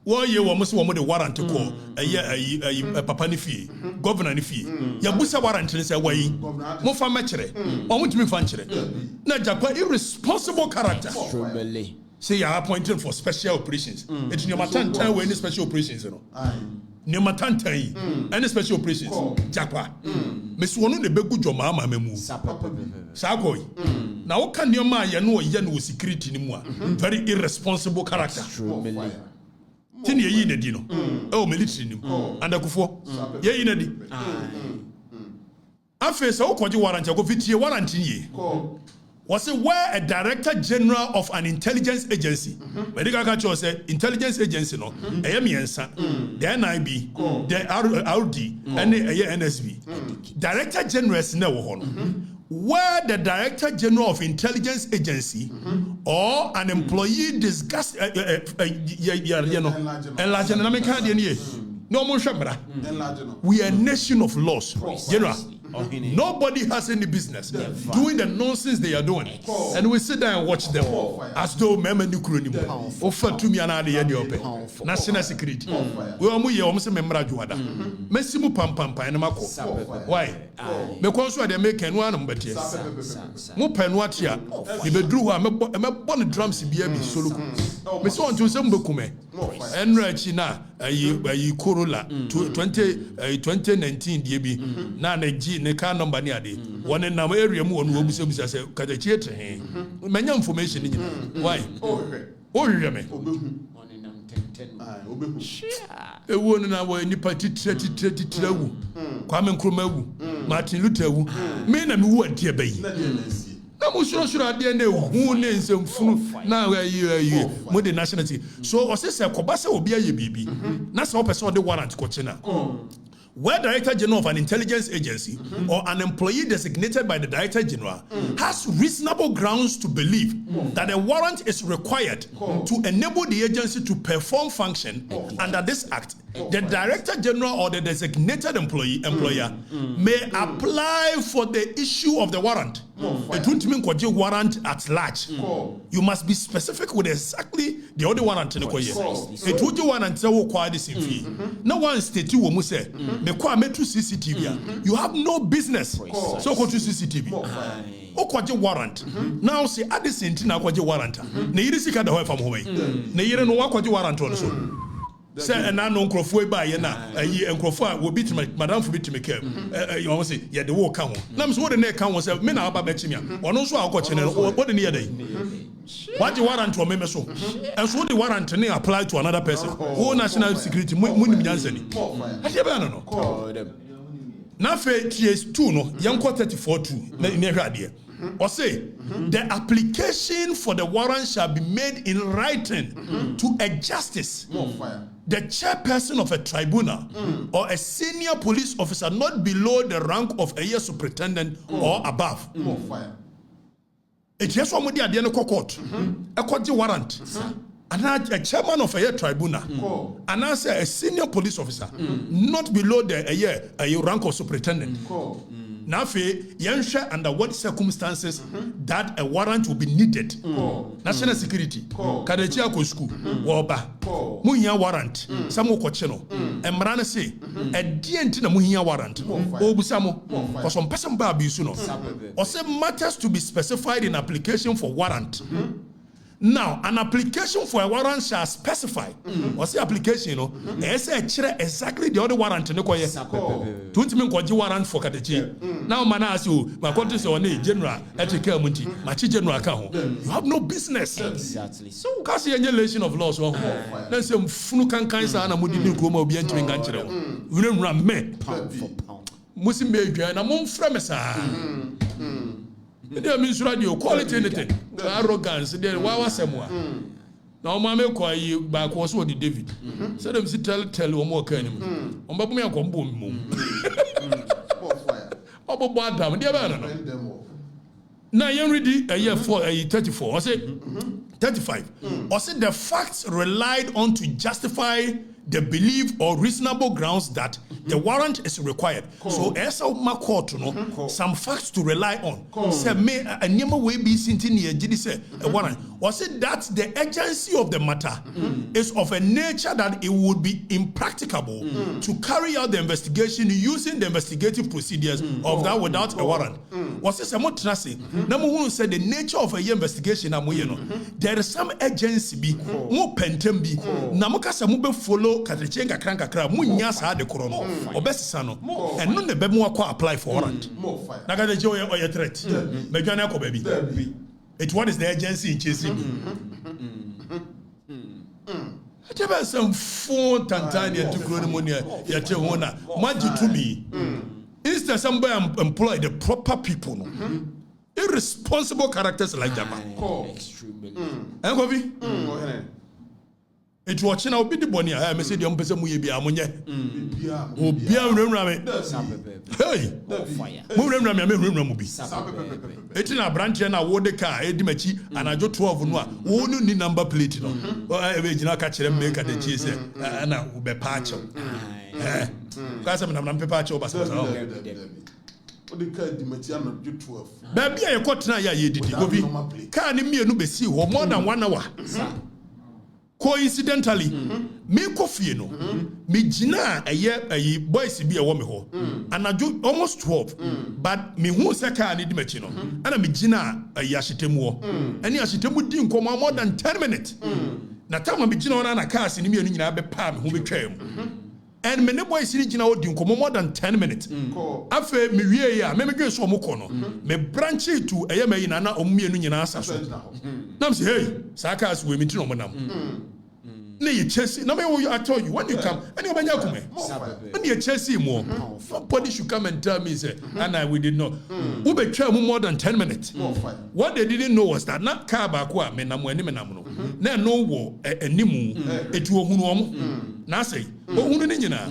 Speaker 1: wo ye wo mo se wo mo de warrant ko papa ne fie governor ne fie ya busa warrant ne se wayi mo fa ma kire o mo timi fa nkire na japa irresponsible character say you are appointed for special operations. It's your matanta when any special operations, you know. Your matanta any special operations. Japa. Miss Wonu the begu jo mama memu. Sagoy. Now what can your man you know security anymore? Very irresponsible character. Tin ye in dino. Oh military nim. And akufo. Ye in di. Afa so ko ji warrant go fitie warrant ye. Was it where a director general of an intelligence agency, medical culture say intelligence agency no, the NIB, the RD, and the NSB. Director general is never where the director general of intelligence agency or an employee discuss we are a nation of laws. General. Nobody has any business doing the nonsense they are doing, and we sit there and watch them as though member nuclear offer to me another year national security. We are muy almost a member of Juada. Messimu pam and Mako. Why? Because they make one but yes. Mupenwatia, you bedrew a bonnet drums in BB Solo. Miss one to some bokume and Rachina, a Corolla 2019 DB, Nana G. Ne car number near the one in our area more and say Okatakyie many information why oh me a woman our any party 30 Kwame Nkrumah Martin Luther men and who are dear bay na mo sure ade na hu ne nsemfunu na mo de nationality so o se kobasa obi aye bibi na se o person de warrant ko chena where Director General of an intelligence agency or an employee designated by the Director General has reasonable grounds to believe that a warrant is required to enable the agency to perform function under this act, the Director General or the designated employer may apply for the issue of the warrant. It won't mean warrant at large. You must be specific with exactly the other warrant in the it would you warrant to acquire this in fee. No one state you will say CCTV. You have no business. So go to CCTV. Okwaje warrant. Now say at this thing na kwaje warrant. Na yiri sika da ho fam ho mai. Na yiri no wakwaje warrant on so. Say na no nkrofo e ba ye na ayi nkrofo a wo bit madam fo bit make you want say ye de wo ka ho. Na me so wo de na ka ho say me na aba ba chimia. Ono so akwache ne wo de ne ye dai. What the warrant for me so? And so the warrant ne apply to another person. Who national security munim nyansa ni. Ade ba no. Na fe TS2 no yanko 34-2 na hwe ade. Or say the application for the warrant shall be made in writing to a justice, the chairperson of a tribunal, or a senior police officer not below the rank of a year superintendent or above. It's just one with the idea court, a court warrant, and a chairman of a year tribunal, and I say a senior police officer not below the a year rank of superintendent. Now, yensha under what circumstances that a warrant will be needed. National security. Kadechia ko school. Woba. Muhiya warrant. Samo kocheno. Emrana say a dient na muhiya warrant. Obusamo. For some person ba abisuno. Or say matters to be specified in application for warrant. Now, an application for a warrant shall specify. Or say application, you know, exactly the other warrant. Don't mean warrant for Kadechia. Now, man ask you, my country is on a general, ethical munti, my general account. You have no business.
Speaker 11: Exactly. So,
Speaker 1: because the annihilation of laws. Then some Funukan Kansa and a Mudi Nukumo be entering Ganchero. We don't run me.
Speaker 11: Pound for pound.
Speaker 1: Muslim baby and I'm on Fremesa. They means radio quality anything. Arrogance. They wawa semwa. Now mama kwa yi back was what David. So them si tell more kind. Omba me akwa boom. Obo badam. They ba no. Now you ready a year 34. I say 35. I said the facts relied on to justify the belief or reasonable grounds that the warrant is required. So, as a court, some facts to rely on. Say, may a name way be seen in say a warrant. Or say that the agency of the matter is of a nature that it would be impracticable to carry out the investigation using the investigative procedures of that without a warrant. Was this a more trusty? Number one said the nature of a investigation. There is some agency be more pentem be Namuka Samube follow. Katrechenga kranka kra munya sa de korono obesi sano eno ne be mu akwa apply for warrant na ga je oye threat me dwane akọ baby it what is the agency in chasing Ateba some phone tantania to chronomonia ya che hona maji to me instead somebody employ the proper people no irresponsible characters like that
Speaker 11: extremely
Speaker 1: it watching now be the bonny. I say the person we be amonye. Obia remrame. Hey. Mo remrame me remrame bi. It na branch na wo de car e di machi anajo 12 no a wo no ni number plate no. E be gina ka kire me ka de chi say na wo be pa acho. Ka say na pepa acho ba say.
Speaker 16: The car di machi na 12.
Speaker 1: Ba bia ye kwotena ya ye didi go bi. Car ni mienu be si ho more than 1 hour. Coincidentally, me coffee no, me jina a boys be a woman ho, and I do almost 12, but me who saka need me chino, and I me jina a yashitemu, and yashitemu didn't come more than 10 minutes. Na time me jina on a cast in me and I be palm who be train. And many boys see jina didn't come more than 10 minutes. After me ya, me go so mokono, me branch to a yama in ana omi and yasa. Nam say, hey, Sakas we meet no manam. Nay, Chelsea, no matter I told you when you come, and you're Banyakume. When you Chelsea more, somebody should come and tell me, say, and I we did not. Who betray more than 10 minutes. What they didn't know was that not Kabakwa, Menamu, Nemenamuno. There no war, a Nimu, a Tuomunom. Nasi, oh, Unina.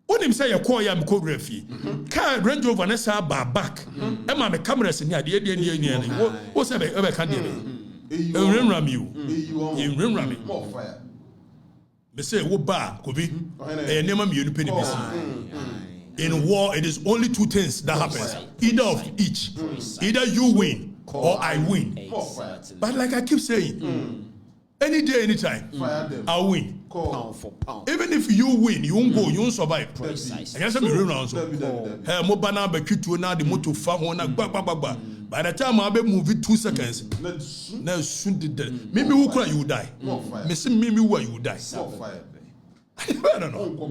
Speaker 1: When him say a choir am choreography, car Range Rover Nessa bar back. Emma the cameras in the what's ever candidate? In Rimram you, in Rimram. More fire. They say, what bar could be a name of you penny. In war, it is only two things that happens either of each, either you win or I win. But like I keep saying, any day, anytime, I'll win.
Speaker 11: Pound for pound.
Speaker 1: Even if you win, you won't go, you won't survive.
Speaker 11: Precisely.
Speaker 1: And yes, Mobana Bekitu na the motor farm ba. By the time I'll be moving 2 seconds, now soon did that. Maybe who cry you die. Missing Mimi where you die. I don't know.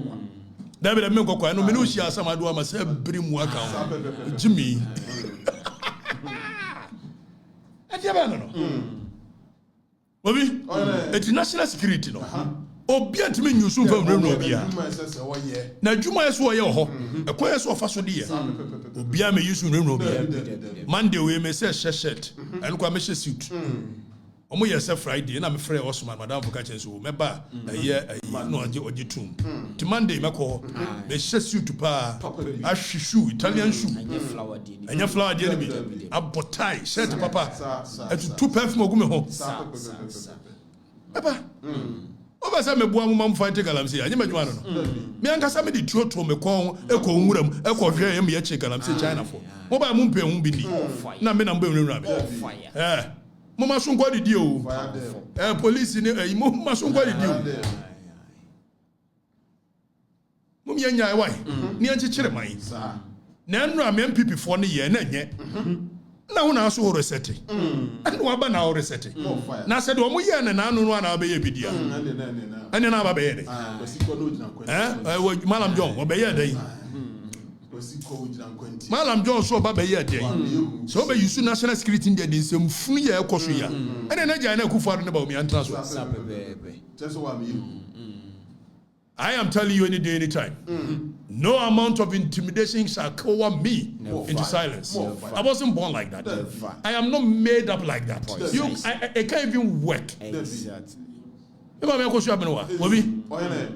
Speaker 1: David Menko, I know Minusia, some I do myself, bring work out. Jimmy. I don't know. Bobby, it's national security no. Obia timi nyusu fa mremno obia. Na dwuma yeso ye ho. Ekwa yeso fa so de ye. Obia me yusu mremno obia. Monday we me say shirt. Enko me suit. Omo yesa Friday na me frɛ Osman madam for catch so me ba ye no oje tum. Ti Monday me ko me suit pa shoe Italian shoe. Anya flower de bi. Abotai shirt papa. Etu two perfume ogu me ho. Papa. Oba say me bua mo mam fight galamsey anye madwuma no me anka say me di tuoto me kon eko nwuram eko hwe yem ye che galamsey China for mo ba mo mpe hu bi ni na me na mbe nwura me mo ma so ngwa didi o police ni mo ma so ngwa didi o mo me nya why ni anchichire man na nwura me MPP for ne ye na nye na wo na so ho reset and wo ba na ho reset na said wo mo ye na anu no na be ye bidia ene na ba be ye dey Malam John wo be ye dey Malam John so ba be ye dey so be use national security dey dey sem funu ye ekoso ya ene na ja na kufu ne ba o mi antra so I am telling you any day, anytime. No amount of intimidation shall cover me into silence. I wasn't born like that. I am not made up like that. I can't even work. Eba me ko so abeno wa obi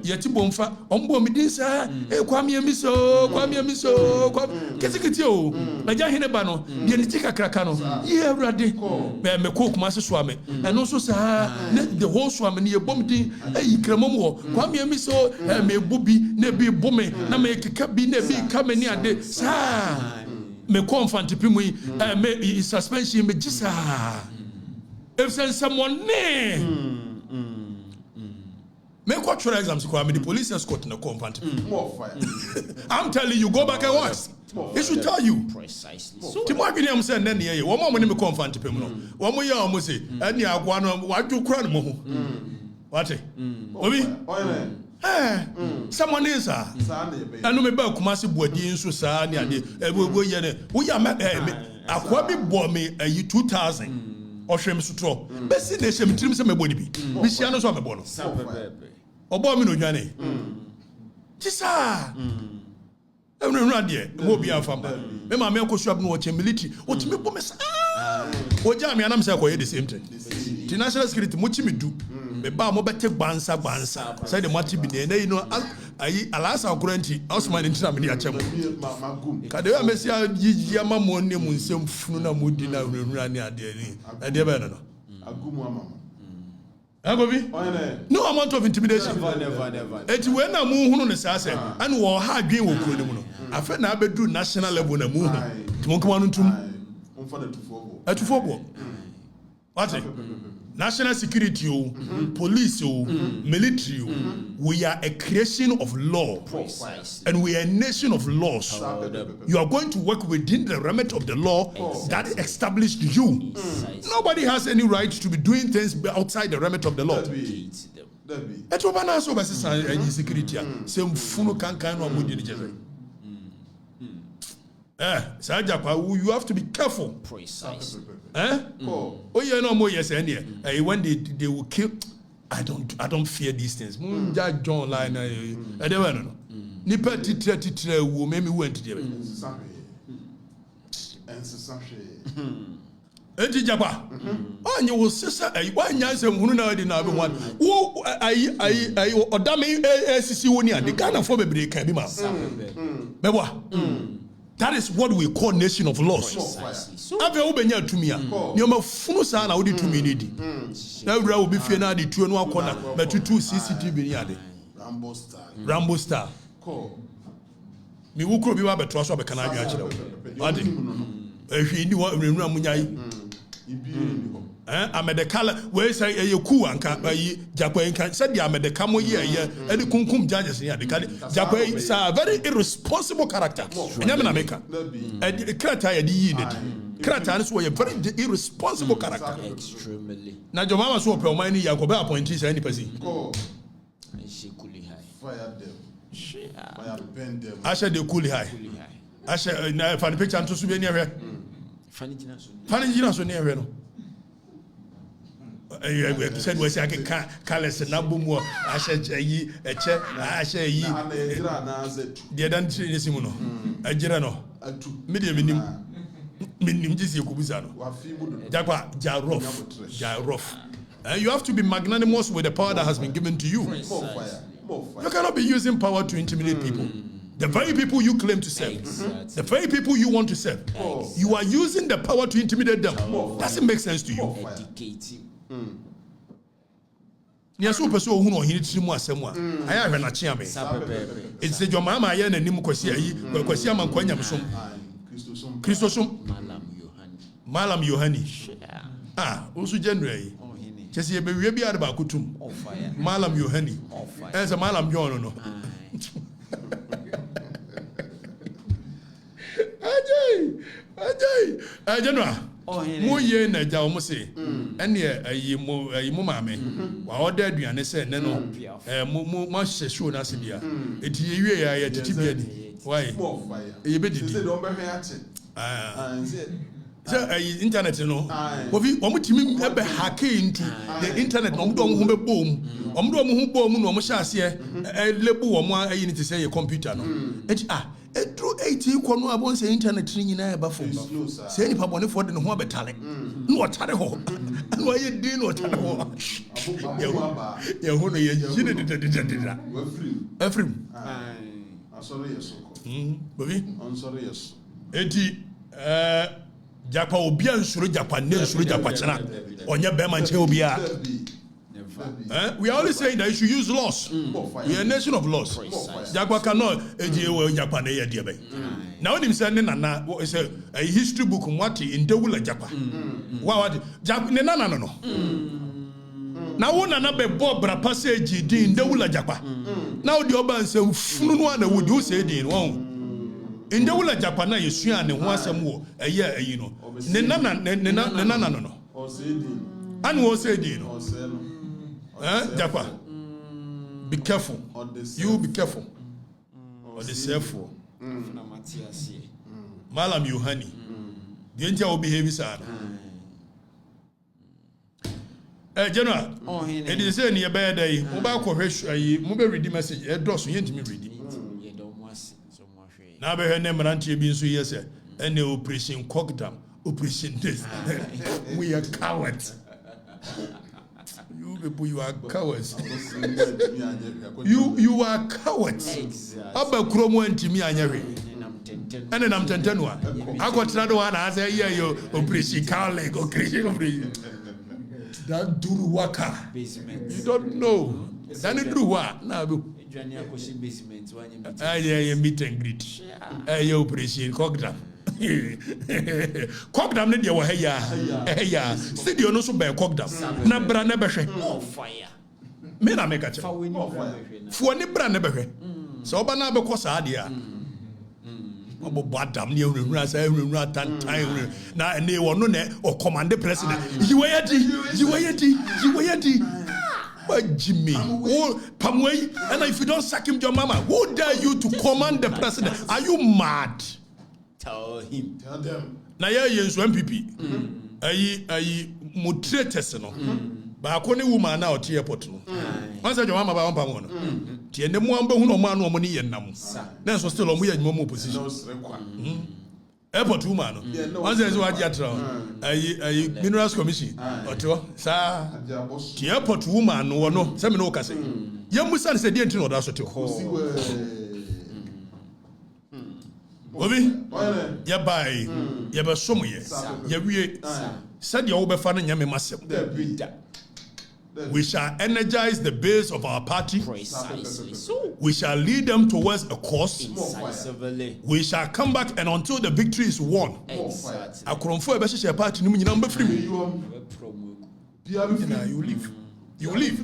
Speaker 1: yeti bomfa ombo mi din sa kwame emiso kwa ketikiti o na ja hene ba no ye ni tikakra no ye awrade me ko kuma so ame eno so sa the whole so ame ye bom din ayi kramom ho kwame emiso me bubi na bi bome na me keka bi na bi kamani ade sa me ko mfantipi mu me suspension me gisa if someone me ko try exams ko the police escort na confront more fire I'm telling you go back and watch it should tell you precisely so Timo William said then ye wo mo me confront pem no wo mo ye o mo say ani agwa no wadu kura no mo ho what obi someone is anu me ba kuma se boadi nso saa ne ade ebo ye ne wo ya akwa bi bo me 2000 ohwem sutro besi na hwem tirim se meboni bi bisia no so mebo no obo mi no dwane tisa emre ade mo bi afamba me ma me akosu ab no wo che military o ti mebo me sa o ja me anam se akoye the same thing the national security mo chi me du me ba mo bete gbansa say the mati bi na you know ayi alasa okuranti osman ntina me dia chem ka de we mesia yiji ama mo ne mu nsem funu na mo di na nwura ne ade ni ade be no agumu amama agobi no amount of intimidation never eti we na mu hunu ne sa se and wo ha adwen wo kuro ne mu no afa na abedu national level na mu hu mo kuma no ntum umfa na tufobo what national security police military we are a creation of law and we are a nation of laws. You are going to work within the remit of the law that established you. Nobody has any right to be doing things outside the remit of the law. Etobana so be security sem funu kankan no amudi ni jese you have to be careful. Precise. Oh yeah, no more yes and yeah. When they will kill, I don't fear these things. John line I don't know. Nipa titra wo me went there. Enti japa. Onye wo sesa why nyansem hunu na de na be one. Wo ayi odame sisi woni ade Ghana for bebre kan bi ma. Bebo. That is what we call nation of laws. Ave obenya atumi a nioma funu sa na wodi tumi ne di. Na wura obi fie na de tuo no akona matutu CCTV ni ade. Rambo star. Mi wukro bi wa beto so be kana adwa kire. Ade. Ehwe ni wo nwura munyai. Amedekala we say yeku anka yi Jakwa nka said the Amedeka mo ye any kunkum judges here the Jakwa is a very irresponsible character enyame na meka krata ye di yi ne krata so a very irresponsible character extremely na jomama so pe o man ni Yakoba appointee say any person she kuli high fire them asha de kuli high asha na fan picture anto so be ni ehwe fani jina so ni ehwe no said we say can careless na bomu asha yi eche asha yi de dan tri nesimu no agira no media minim jisi ekubuza no Jakwa jarof you have to be magnanimous with the power that has been given to you. You cannot be using power to intimidate people. The very people you claim to serve, the very people you want to serve, you are using the power to intimidate them. Doesn't make sense to you. Nia so person ohunu ohini tirimu asemu a aya hwe na chia me it say your mama ya na nim kwasi ayi kwasi amanko nyamsom Christosum Malam Yohani osu January chesi ebe wie bia de ba kutum Malam Yohani say Malam John no ajay January mo ye na ja o mo se ene ayi mo maame wa oda aduane se ne no mo hye show na se bia eti ye wie ya titi bia ni why e be didi se do be hwe ate so internet no obi o mo timi e be hack into the internet no mo do mo be bom o mo do mo ho bom no mo hye ase lebu wo mo ayi ni te say computer no eti through 80 kono abon say internet ni nyina ba fo say ni pa bone for de no ho betale no otare ho no ye din no otare ho ya ho no ye jine de Efrim
Speaker 16: asori yeso
Speaker 1: bobi
Speaker 16: ansori yeso
Speaker 1: eti japa obia nsuro japa ne nsuro japa chena onye be man che obia we are always saying that you should use laws. We are a nation of laws. Japa cannot Japa ne ye be. Now him say na is a history book mwati in Dewula Japa. What Japa ne no. Now one na be Bob bra passage di in Dewula Japa. Now the oba say funu no na would you say di won. In Dewula Japa na yesua ne ho asem wo eye ayi no. Ne na no.
Speaker 16: O say di.
Speaker 1: Anu o say di no. Japa, be careful. You be careful. Or the self. Malam Yohani. The entire will behave sad. General, it is any a bad day. Mobile read the message. A doss, you me read it. Now, her name and auntie being so yes, and the operation cockdam, operation this. We are cowards. You people, you are cowards. You are cowards. Aba kromo ntimi anyare. Ene nam tentenwa. Akotena do wana asa ye yo operation Carleg operation operation. That duru waka. You don't know. That duru wa na bu. Yeah, meet and greet. Yo operation Cogdam. Cogdam ne dia wo heya studio no so be Cogdam na bra na behwe fire me na make a che fo ni bra na behwe so oba na be kosa dia obo badam ne ewura sa ewura tantan na ne wo no ne o command president jiwayati Jimmy, oh, Pamway, and if you don't sack him, your mama, who dare you to command the president? Are you mad?
Speaker 11: Tell them.
Speaker 1: Na ya yensu MPP. Ayi moderators no. Ba akoni woman na oti airport no. Once your mama ba wampa no. Tie ne mu amba hu no ma no mo ni yenam. Na so still omo yanyimo mo position. Airport woman no. Once is what you atra. Ayi Minerals Commission. Oto sa tie airport woman no no. Se me no ka se. Yamusa se die ntino da so te. Obi ya bai ya be somo ye ya wie said you be fa na nyame masem we shall energize the base of our party precisely so we shall lead them towards a cause incisively we shall come back and until the victory is won exactly akromfo e be hye party nim nyina mba firi you leave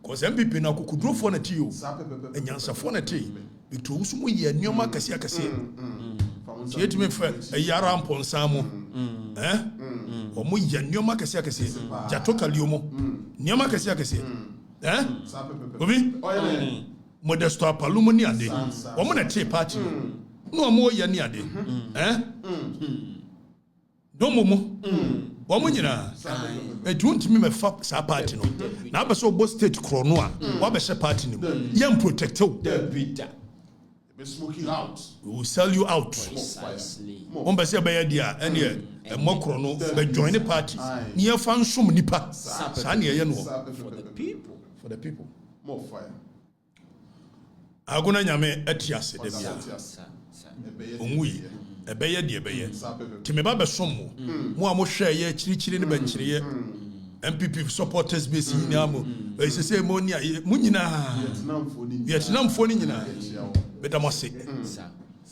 Speaker 1: cause MPP na kokudrofo na ti yo enyansafo na ti Itu usumu ye nyoma kase Yet me fe yara mponsamo omo ye nyoma kase jatoka liomo nyoma kase obi modesto apalumo ni ade omo na tie party no omo ye ni ade domomo omo nyina etuntimi me fa sa party no na abeso obo state krono a wa be she party ni yem protect you
Speaker 16: be smoking out.
Speaker 1: We will sell you out. Precisely. Be say be dia ene e mokro no be join the party. Near fan sum nipa. Sa ne ye no.
Speaker 11: For the people.
Speaker 16: For the people. More fire.
Speaker 1: Agona nyame atiase de bia. Onwi e be ye de be ye. Ti me ba be som mo. Mo a mo hwe ye chirichiri ne ba nchiriye. MPP supporters base nyamo e say monia munyina Vietnam for ni nyina better must say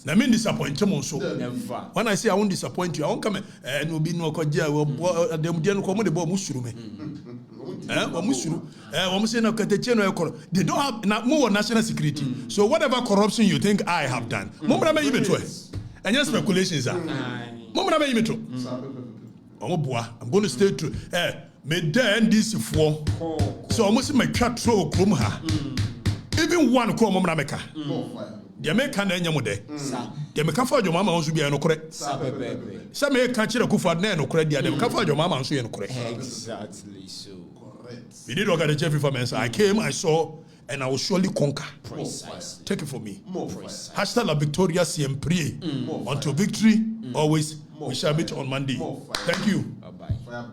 Speaker 1: na me disappoint mo so when I say I won't disappoint you I won't come no be no koja dem de no come de bo musuru me musuru we say na Okatakyie no ekoro they don't have na more national security so whatever corruption you think I have done mo bra me yibeto and your speculations are mo bra me yibeto I'm going to stay true me there NDC for so almost my cat throw krom ha even one ko mo bra meka the American na nyamo de the American for your mama onso bia no kore say me ka kire kufa na no kore dia the American for your mama onso ye no kore
Speaker 11: exactly so correct
Speaker 1: we did Okatakyie Afrifa men I came I saw and I will surely conquer.
Speaker 11: Precisely.
Speaker 1: Take it from me.
Speaker 11: More precise.
Speaker 1: Hashtag la victoria siempre. Until victory, always. We shall meet on Monday. Thank you.
Speaker 11: Bye-bye.